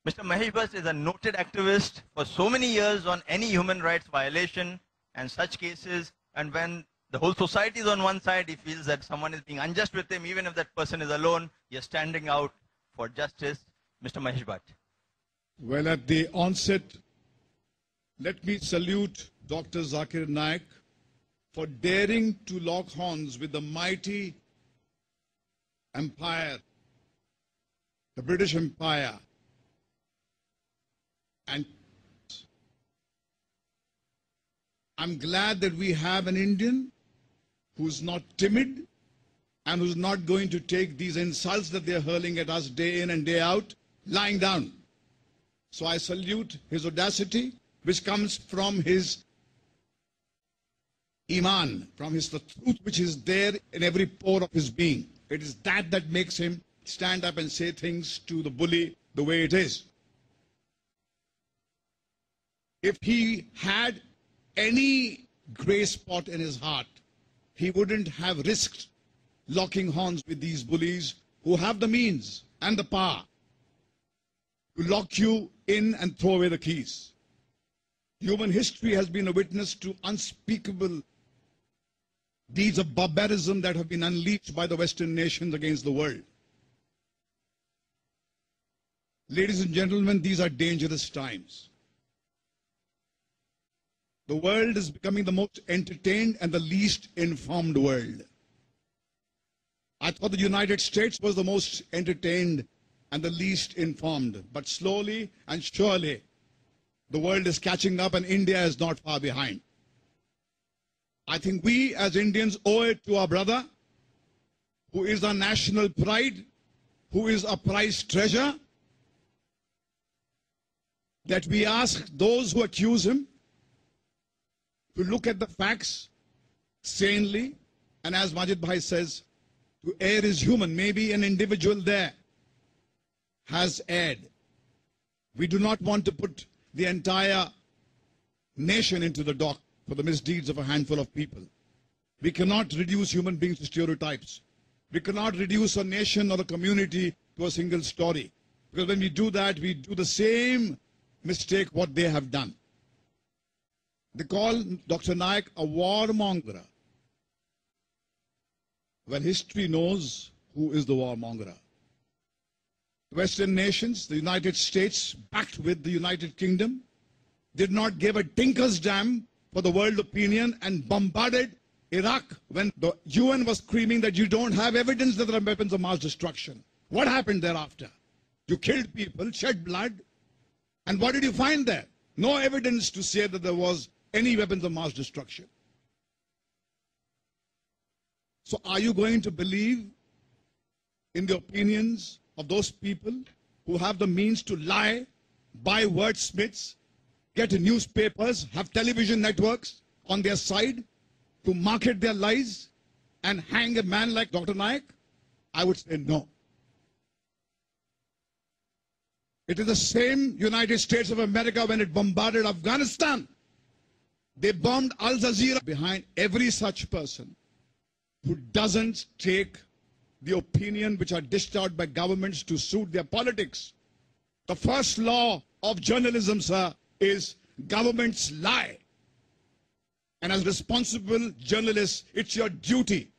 [SPEAKER 4] Mr. Mahesh Bhatt is a noted activist for so many years on any human rights violation and such cases, and when the whole society is on one side, he feels that someone is being unjust with him, even if that person is alone, he is standing out for justice. Mr. Mahesh Bhatt.
[SPEAKER 2] Well, at the onset, let me salute Dr. Zakir Naik for daring to lock horns with the mighty empire, the British Empire. And I'm glad that we have an Indian who's not timid and who's not going to take these insults that they're hurling at us day in and day out lying down. So I salute his audacity, which comes from his iman, from the truth which is there in every pore of his being. It is that makes him stand up and say things to the bully the way it is. If he had any grey spot in his heart, he wouldn't have risked locking horns with these bullies who have the means and the power to lock you in and throw away the keys. Human history has been a witness to unspeakable deeds of barbarism that have been unleashed by the Western nations against the world. Ladies and gentlemen, these are dangerous times. The world is becoming the most entertained and the least informed world. I thought the United States was the most entertained and the least informed. But slowly and surely, the world is catching up and India is not far behind. I think we as Indians owe it to our brother, who is our national pride, who is a prized treasure, that we ask those who accuse him to look at the facts sanely And as Majid Bhai says, to err is human. Maybe an individual there has erred. We do not want to put the entire nation into the dock for the misdeeds of a handful of people. We cannot reduce human beings to stereotypes. We cannot reduce a nation or a community to a single story. Because when we do that, we do the same mistake what they have done. They call Dr. Naik a warmonger. Well, history knows who is the warmonger. Western nations, the United States, backed with the United Kingdom, did not give a tinker's damn for the world opinion and bombarded Iraq when the UN was screaming that you don't have evidence that there are weapons of mass destruction. What happened thereafter? You killed people, shed blood, and what did you find there? No evidence to say that there was any weapons of mass destruction. So are you going to believe in the opinions of those people who have the means to lie, buy wordsmiths, get newspapers, have television networks on their side to market their lies and hang a man like Dr. Naik? I would say no. It is the same United States of America when it bombarded Afghanistan. They bombed Al Jazeera. Behind every such person who doesn't take the opinion which are dished out by governments to suit their politics. The first law of journalism, sir, is governments lie. And as responsible journalists, it's your duty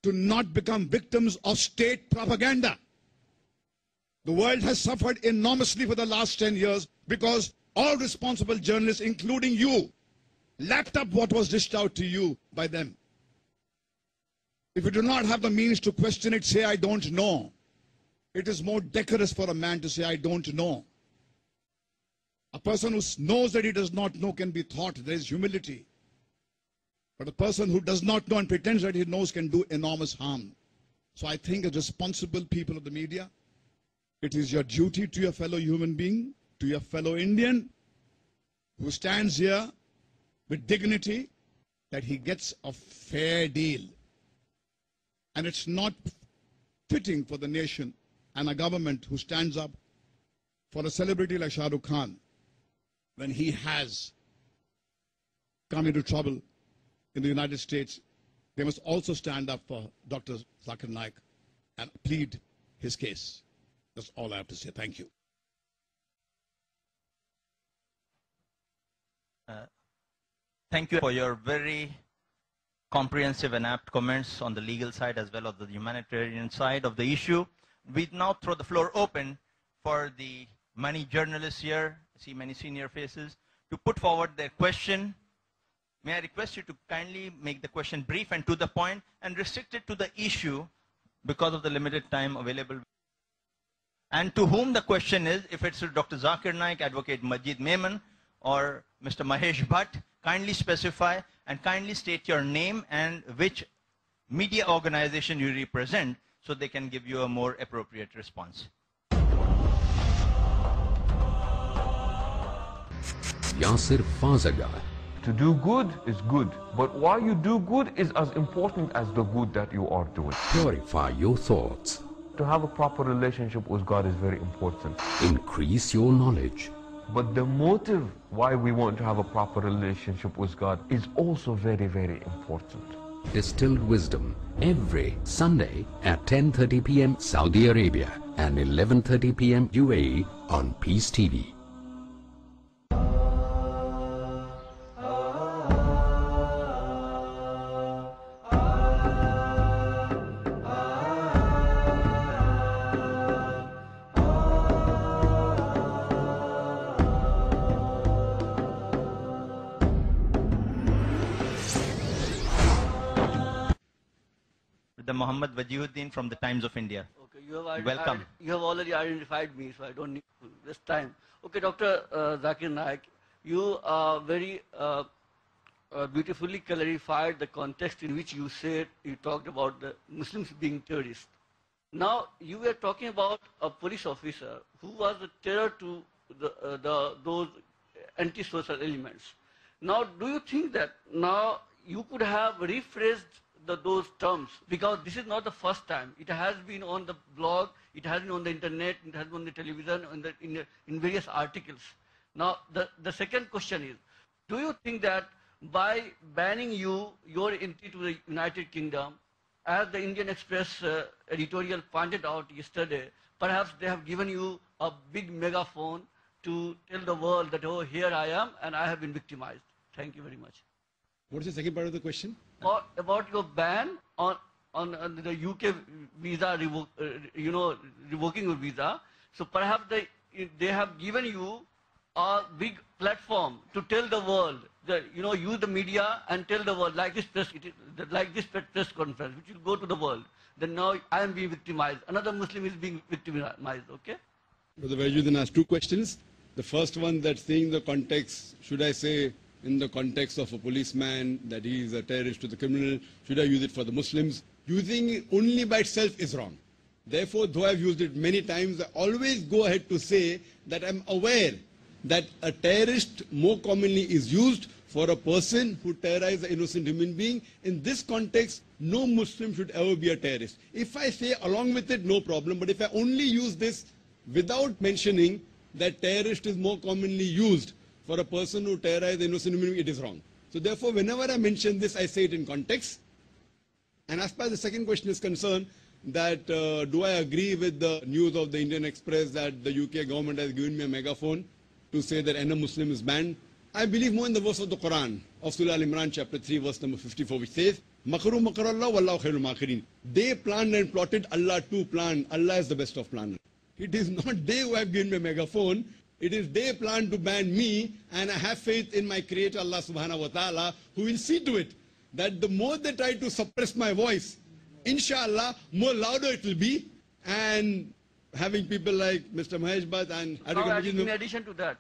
[SPEAKER 2] to not become victims of state propaganda. The world has suffered enormously for the last 10 years because all responsible journalists, including you, lapped up what was dished out to you by them. If you do not have the means to question it, say, I don't know. It is more decorous for a man to say, I don't know. A person who knows that he does not know can be taught. There is humility. But a person who does not know and pretends that he knows can do enormous harm. So I think as responsible people of the media, it is your duty to your fellow human being, to your fellow Indian, who stands here with dignity, that he gets a fair deal. And it's not fitting for the nation and a government who stands up for a celebrity like Shah Rukh Khan when he has come into trouble in the United States. They must also stand up for Dr. Zakir Naik and plead his case. That's all I have to say. Thank you.
[SPEAKER 4] Thank you for your very comprehensive and apt comments on the legal side as well as the humanitarian side of the issue. We now throw the floor open for the many journalists here, I see many senior faces, to put forward their question. May I request you to kindly make the question brief and to the point and restrict it to the issue because of the limited time available. And to whom the question is, if it's to Dr. Zakir Naik, Advocate Majid Memon, or Mr. Mahesh Bhatt, kindly specify and kindly state your name and which media organization you represent so they can give you a more appropriate response.
[SPEAKER 7] Yasir Fazaga.
[SPEAKER 8] To do good is good, but why you do good is as important as the good that you are doing.
[SPEAKER 7] Purify your thoughts.
[SPEAKER 8] To have a proper relationship with God is very important.
[SPEAKER 7] Increase your knowledge.
[SPEAKER 8] But the motive why we want to have a proper relationship with God is also very, very important.
[SPEAKER 7] Distilled wisdom every Sunday at 10:30 p.m. Saudi Arabia and 11:30 p.m. UAE on Peace TV.
[SPEAKER 4] The Muhammad Wajihuddin from the Times of India.
[SPEAKER 9] Okay, you
[SPEAKER 4] Welcome.
[SPEAKER 9] You have already identified me, so I don't need this time. Okay, Dr. Zakir Naik, you very beautifully clarified the context in which you talked about the Muslims being terrorists. Now, you were talking about a police officer who was a terror to those anti-social elements. Now, do you think that now you could have rephrased those terms, because this is not the first time. It has been on the blog, it has been on the internet, it has been on the television, in various articles. Now, the second question is, do you think that by banning your entry to the United Kingdom, as the Indian Express editorial pointed out yesterday, perhaps they have given you a big megaphone to tell the world that, oh, here I am and I have been victimized? Thank you very much.
[SPEAKER 3] What is the second part of the question?
[SPEAKER 9] About your ban on the UK visa, revoking your visa. So perhaps they have given you a big platform to tell the world that, use the media and tell the world, like this press conference, which will go to the world. Then now I am being victimized. Another Muslim is being victimized, okay?
[SPEAKER 3] Brother Vajuddin asked two questions. The first one, that's saying the context, should I say in the context of a policeman that he is a terrorist to the criminal, should I use it for the Muslims? Using it only by itself is wrong. Therefore, though I've used it many times, I always go ahead to say that I'm aware that a terrorist more commonly is used for a person who terrorizes an innocent human being. In this context, no Muslim should ever be a terrorist. If I say along with it, no problem. But if I only use this without mentioning that terrorist is more commonly used for a person who terrorizes an innocent human being, it is wrong. So therefore, whenever I mention this, I say it in context. And as far as the second question is concerned, that do I agree with the news of the Indian Express that the UK government has given me a megaphone to say that any Muslim is banned? I believe more in the verse of the Quran, of Surah Al-Imran, chapter 3, verse number 54, which says, Makaru makarallah wallahu khairul makirin. They planned and plotted, Allah too planned. Allah is the best of planners. It is not they who have given me a megaphone. It is they planned to ban me, and I have faith in my Creator Allah subhanahu wa ta'ala, who will see to it that the more they try to suppress my voice, inshallah, more louder it will be. And having people like Mr. Mahesh Bhatt and
[SPEAKER 9] in addition to that,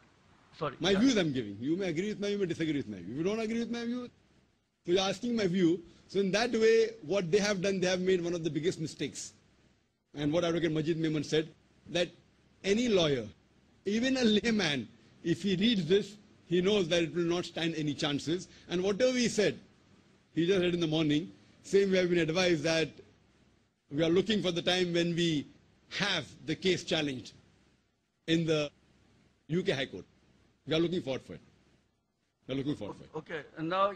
[SPEAKER 9] sorry.
[SPEAKER 3] My views I'm giving. You may agree with my view, you may disagree with my view. If you don't agree with my view, so you're asking my view. So in that way, what they have done, they have made one of the biggest mistakes. And what Advocate Majid Memon said, that any lawyer, even a layman, if he reads this, he knows that it will not stand any chances. And whatever he said, he just read in the morning, same we have been advised that we are looking for the time when we have the case challenged in the UK High Court. We are looking forward for it. We are looking forward for it.
[SPEAKER 9] Okay, and now,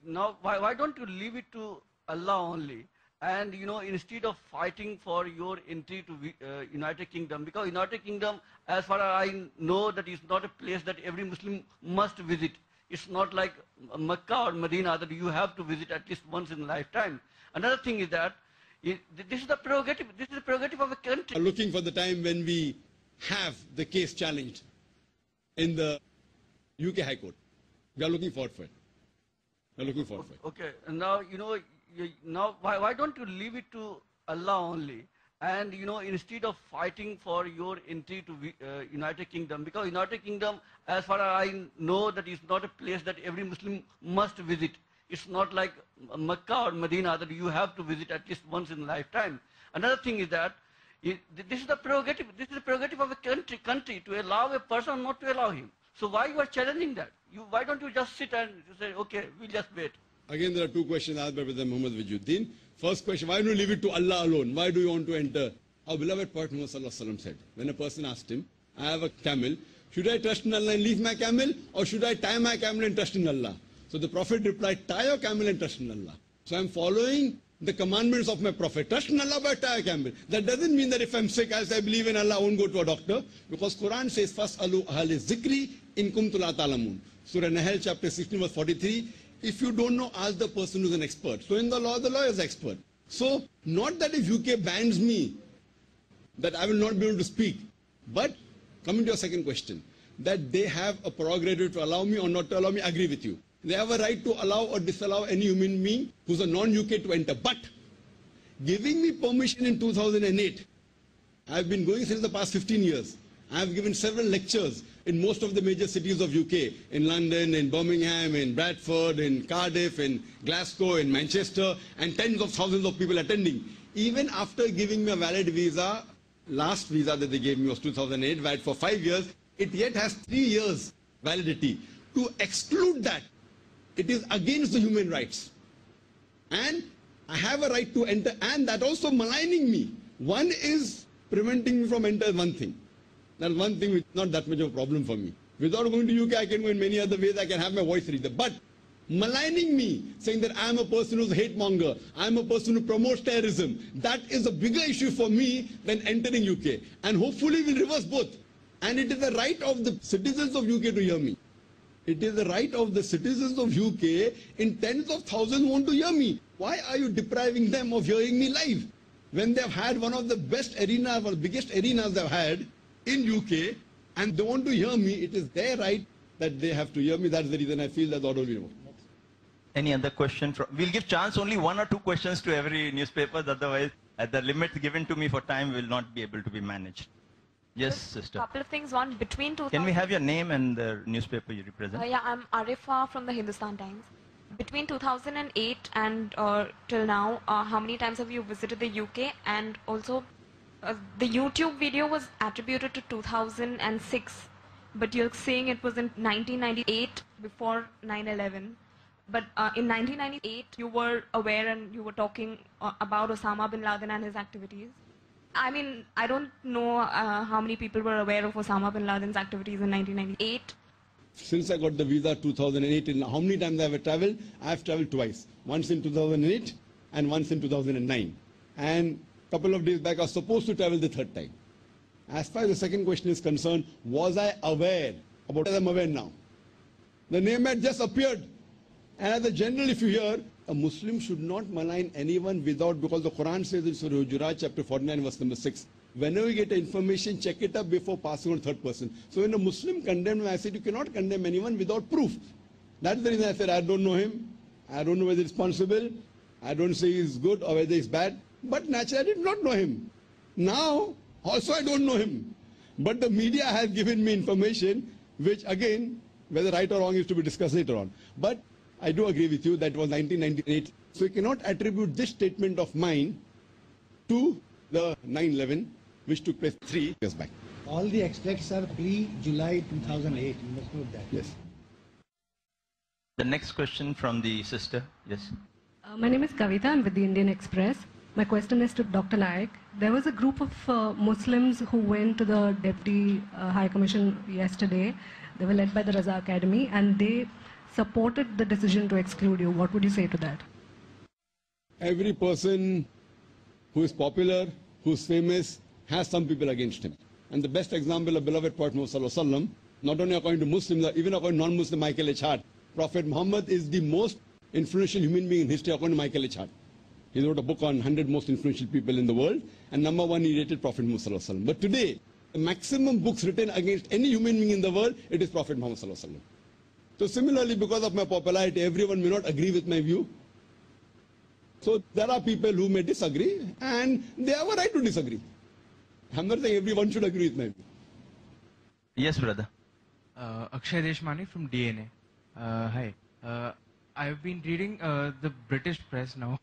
[SPEAKER 9] now why don't you leave it to Allah only? And, instead of fighting for your entry to United Kingdom, because United Kingdom, as far as I know, that is not a place that every Muslim must visit. It's not like Mecca or Medina that you have to visit at least once in a lifetime. Another thing is that this is the prerogative. This is the prerogative of a country.
[SPEAKER 3] Looking for the time when we have the case challenged in the UK High Court. We are looking forward for it. We are looking forward for it.
[SPEAKER 9] Okay, and now, now why don't you leave it to Allah only? And, instead of fighting for your entry to United Kingdom, because United Kingdom, as far as I know, that is not a place that every Muslim must visit. It's not like Mecca or Medina that you have to visit at least once in a lifetime. Another thing is that this is the prerogative. This is the prerogative of a country to allow a person or not to allow him. So why you are challenging that? Why don't you just sit and say, okay, we'll just wait?
[SPEAKER 3] Again, there are two questions asked by Brother Muhammad Vajuddin. First question, why don't you leave it to Allah alone? Why do you want to enter? Our beloved Prophet Muhammad said, when a person asked him, I have a camel, should I trust in Allah and leave my camel, or should I tie my camel and trust in Allah? So the Prophet replied, tie your camel and trust in Allah. So I'm following the commandments of my Prophet. Trust in Allah, but tie a camel. That doesn't mean that if I'm sick, I'll say I believe in Allah, I won't go to a doctor. Because Quran says, Fas'alu ahli zikri in kuntum la ta'lamun. Surah Nahl chapter 16 verse 43. If you don't know, ask the person who's an expert. So in the law is expert. So not that if UK bans me, that I will not be able to speak. But coming to your second question, that they have a prerogative to allow me or not to allow me, I agree with you. They have a right to allow or disallow any human being who's a non-UK to enter. But giving me permission in 2008, I've been going since the past 15 years. I've given several lectures in most of the major cities of UK, in London, in Birmingham, in Bradford, in Cardiff, in Glasgow, in Manchester, and tens of thousands of people attending. Even after giving me a valid visa, last visa that they gave me was 2008, valid for 5 years, it yet has 3 years validity. To exclude that it is against the human rights. And I have a right to enter, and that also maligning me. One is preventing me from entering one thing. That is one thing which is not that much of a problem for me. Without going to UK, I can go in many other ways, I can have my voice reader. But maligning me, saying that I am a person who's a hate monger, I am a person who promotes terrorism, that is a bigger issue for me than entering UK. And hopefully we'll reverse both. And it is the right of the citizens of UK to hear me. It is the right of the citizens of UK in tens of thousands who want to hear me. Why are you depriving them of hearing me live? When they have had one of the best arenas, one of the biggest arenas they've had in UK, and they want to hear me, it is their right that they have to hear me. That's the reason I feel that the order will be removed.
[SPEAKER 4] Any other question? We'll give chance only 1 or 2 questions to every newspaper. Otherwise, at the limit given to me for time will not be able to be managed. Yes, sister.
[SPEAKER 10] Couple of things. One, between 2000...
[SPEAKER 4] Can we have your name and the newspaper you represent?
[SPEAKER 10] Yeah, I'm Arifa from the Hindustan Times. Between 2008 and till now, how many times have you visited the UK? And also, the YouTube video was attributed to 2006, but you're saying it was in 1998 before 9/11. But in 1998, you were aware and you were talking about Osama bin Laden and his activities. I mean, I don't know how many people were aware of Osama bin Laden's activities in 1998.
[SPEAKER 3] Since I got the visa 2008, and how many times I have traveled? I have traveled twice. Once in 2008 and once in 2009. And a couple of days back I was supposed to travel the third time. As far as the second question is concerned, was I aware about what I'm aware now? The name had just appeared. And as a general, if you hear, a Muslim should not malign anyone without, because the Quran says in Surah Hujurat, chapter 49, verse number 6, whenever you get information, check it up before passing on third person. So when a Muslim condemned me, I said, you cannot condemn anyone without proof. That's the reason I said, I don't know him. I don't know whether he's responsible. I don't say he's good or whether he's bad. But naturally, I did not know him. Now, also I don't know him. But the media has given me information, which again, whether right or wrong is to be discussed later on. But I do agree with you that it was 1998. So you cannot attribute this statement of mine to the 9/11, which took place 3 years back.
[SPEAKER 1] All the extracts are pre-July 2008. You must note that.
[SPEAKER 3] Yes.
[SPEAKER 4] The next question from the sister. Yes.
[SPEAKER 11] My name is Kavita. I'm with the Indian Express. My question is to Dr. Naik. There was a group of Muslims who went to the Deputy High Commission yesterday. They were led by the Raza Academy, and they supported the decision to exclude you. What would you say to that?
[SPEAKER 3] Every person who is popular, who is famous, has some people against him. And the best example of beloved Prophet Muhammad, not only according to Muslims, even according to non-Muslim Michael H. Hart, Prophet Muhammad is the most influential human being in history according to Michael H. Hart. He wrote a book on 100 most influential people in the world, and number 1 he rated Prophet Muhammad. But today, the maximum books written against any human being in the world, it is Prophet Muhammad. So similarly, because of my popularity, everyone may not agree with my view. So there are people who may disagree, and they have a right to disagree. I'm not saying everyone should agree with my view.
[SPEAKER 4] Yes, brother.
[SPEAKER 12] Akshay Deshmani from DNA. Hi. I've been reading the British press now,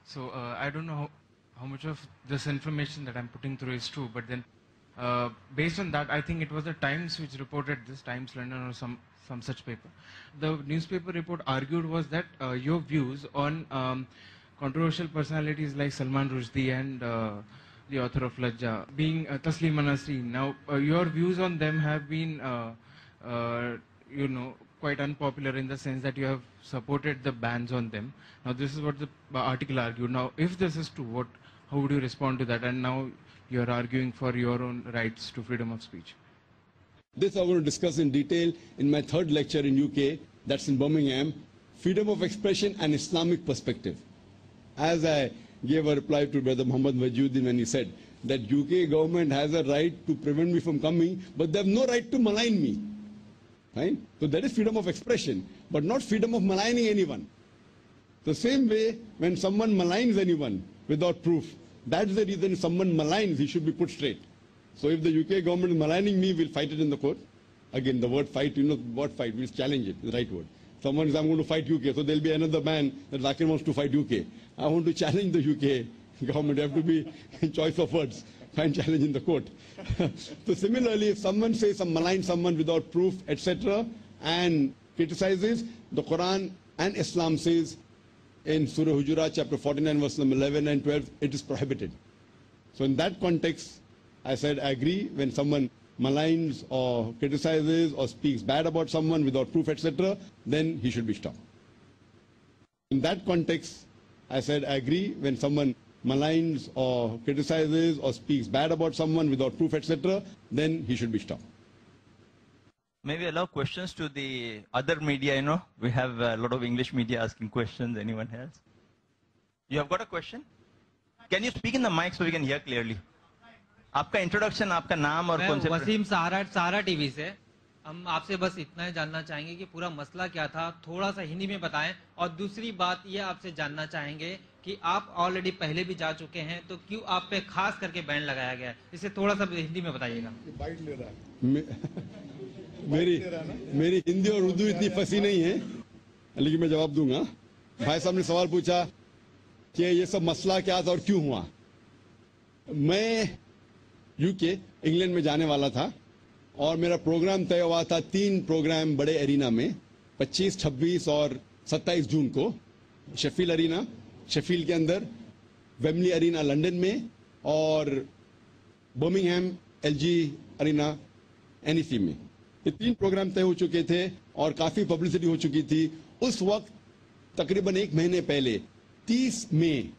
[SPEAKER 12] so I don't know how much of this information that I'm putting through is true, but then based on that, I think it was the Times which reported this, Times London or some such paper. The newspaper report argued was that your views on controversial personalities like Salman Rushdie and the author of Lajja being Taslima Nasreen. Now, your views on them have been, quite unpopular in the sense that you have supported the bans on them. Now, this is what the article argued. Now, if this is true, how would you respond to that? And now you are arguing for your own rights to freedom of speech.
[SPEAKER 3] This I'm going to discuss in detail in my third lecture in UK, that's in Birmingham, freedom of expression and Islamic perspective. As I gave a reply to Brother Muhammad Wajuddin when he said that UK government has a right to prevent me from coming, but they have no right to malign me. Right? So that is freedom of expression, but not freedom of maligning anyone. The same way, when someone maligns anyone without proof, that's the reason someone maligns, he should be put straight. So if the UK government is maligning me, we'll fight it in the court. Again, the word fight, what fight? We'll challenge it, the right word. Someone says, I'm going to fight UK, so there'll be another ban that Zakir wants to fight UK. I want to challenge the UK government. You have to be in choice of words. Find challenge in the court. So similarly, if someone says malign someone without proof, etc., and criticizes, the Quran and Islam says in Surah Hujurat, chapter 49, verse number 11 and 12, it is prohibited. So in that context, I said I agree when someone maligns or criticizes or speaks bad about someone without proof, etc., then he should be stopped. In that context, I said I agree when someone maligns or criticizes or speaks bad about someone without proof, etc., then he should be stopped.
[SPEAKER 4] Maybe allow questions to the other media, you know. We have a lot of English media asking questions. Anyone else? You have got a question? Can you speak in the mic so we can hear clearly? आपका introduction, आपका नाम और कौन से?
[SPEAKER 13] वसीम सहारा TV से। हम आपसे बस इतना ही जानना चाहेंगे कि पूरा मसला क्या था, थोड़ा सा हिंदी में बताएं। और दूसरी बात ये आपसे जानना चाहेंगे कि आप ऑलरेडी पहले भी जा चुके हैं, तो क्यों आप पे खास करके बैन लगाया गया है? इसे थोड़ा सा हिंदी में बताइएगा।
[SPEAKER 3] बाइट ले रहा है। मेरी हिंदी और उर्दू इतनी फंसी नहीं है, लेकिन मैं जवाब दूंगा। भाई साहब ने सवाल पूछा कि ये सब मसला क्या था और क्यों हुआ। मैं यूके इंग्लैंड में जाने वाला था और मेरा प्रोग्राम तय हुआ था 3 प्रोग्राम बड़े एरिना में, 25, 26 और 27 जून को। शेफील्ड एरिना शेफील्ड के अंदर, वेम्बली एरिना लंदन में और बर्मिंघम एलजी एरिना एनईसी में। ये 3 प्रोग्राम तय हो चुके थे और काफी पब्लिसिटी हो चुकी थी। उस वक्त तकरीबन 1 महीने पहले 30 मई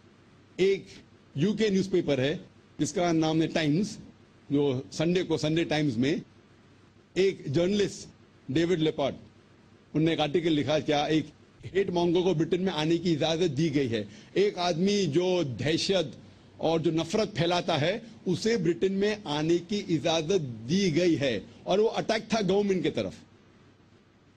[SPEAKER 3] एक यूके न्यूज़पेपर है जिसका नाम है टाइम्स, जो संडे को संडे टाइम्स में एक जर्नलिस्ट डेविड लेपर्ड, उन्होंने एक आर्टिकल लिखा, क्या एक हेट मॉन्गो को ब्रिटेन में आने की इजाजत दी गई है। एक आदमी जो दहशत और जो नफरत फैलाता है उसे ब्रिटेन में आने की इजाजत दी गई है, और वो अटैक था गवर्नमेंट की तरफ।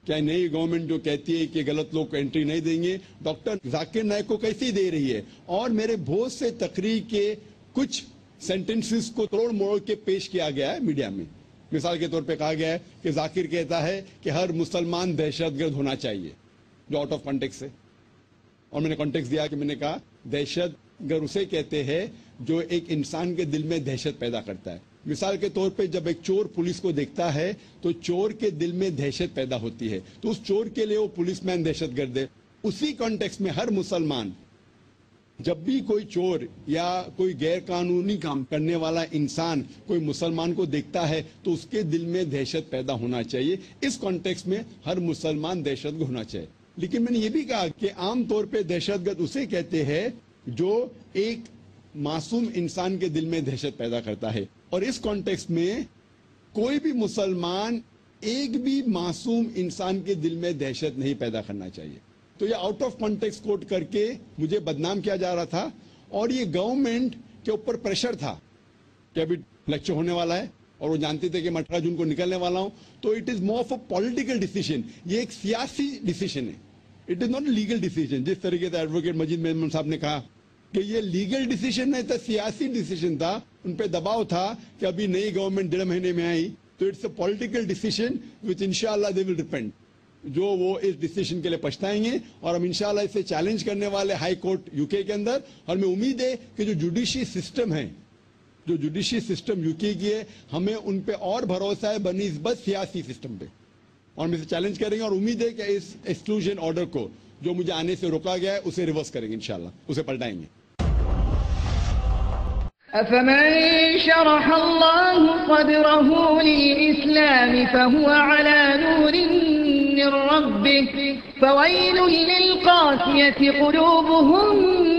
[SPEAKER 3] क्या नई गवर्नमेंट जो कहती है कि गलत लोग को एंट्री नहीं देंगे, डॉक्टर जाकिर नाइक को कैसे दे रही है। और मेरे बहुत से तकरीर के कुछ सेंटेंसेस को तोड़ मोड़ के पेश किया गया है मीडिया में। मिसाल के तौर पे कहा गया है कि जाकिर कहता है कि हर मुसलमान दहशतगर्द होना चाहिए, जो आउट ऑफ कॉन्टेक्स्ट है। और मैंने कॉन्टेक्स्ट दिया कि मैंने कहा दहशतगर्द उसे कहते हैं जो एक इंसान के दिल में दहशत पैदा करता है। मिसाल के तौर पे जब एक चोर पुलिस को देखता है तो चोर के दिल में दहशत पैदा होती है, तो उस चोर के लिए वो पुलिसमैन दहशतगर्द है। उसी कॉन्टेक्स्ट में हर मुसलमान जब भी कोई चोर या कोई गैर कानूनी काम करने वाला इंसान कोई मुसलमान को देखता है तो उसके दिल में दहशत पैदा होना चाहिए। इस कॉन्टेक्स्ट में हर मुसलमान दहशतगर्द होना चाहिए। लेकिन मैंने ये भी कहा कि आम तौर पे दहशतगर्द उसे कहते हैं जो एक मासूम इंसान के दिल में दहशत पैदा करता है। और इस कॉन्टेक्स्ट में कोई भी मुसलमान एक भी मासूम इंसान के दिल में दहशत नहीं पैदा करना चाहिए। तो ये आउट ऑफ कॉन्टेक्स्ट कोट करके मुझे बदनाम किया जा रहा था, और ये गवर्नमेंट के ऊपर प्रेशर था कि अभी लेक्चर होने वाला है और वो जानते थे कि मैं 18 जून को निकलने वाला हूं। तो it is more of a political decision, ये एक सियासी डिसीजन है, it is not legal decision. जिस तरीके से एडवोकेट मजीद मेमन साहब ने कहा कि ये लीगल डिसीजन नहीं था, सियासी डिसीजन था। उन पे दबाव था कि अभी नई गवर्नमेंट 1.5 महीने में आई, तो it's a political decision which इंशाल्लाह दे विल रिपेंट, जो वो इस डिसीजन के लिए पछताएंगे। और हम इंशाल्लाह इसे चैलेंज करने वाले हाई कोर्ट यूके के अंदर। और हमें उम्मीद है कि जो जुडिशरी सिस्टम है, जो जुडिशरी सिस्टम यूके की है, हमें उन पे और भरोसा है बस सियासी सिस्टम पे, और हम इसे चैलेंज करेंगे। और उम्मीद है कि इस एक्सक्लूजन ऑर्डर को जो मुझे आने से रोका गया है उसे रिवर्स करेंगे, इंशाल्लाह उसे पलटाएंगे।
[SPEAKER 14] أفمن شرح الله صدره للإسلام فهو على نور من ربه فويل للقاسية قلوبهم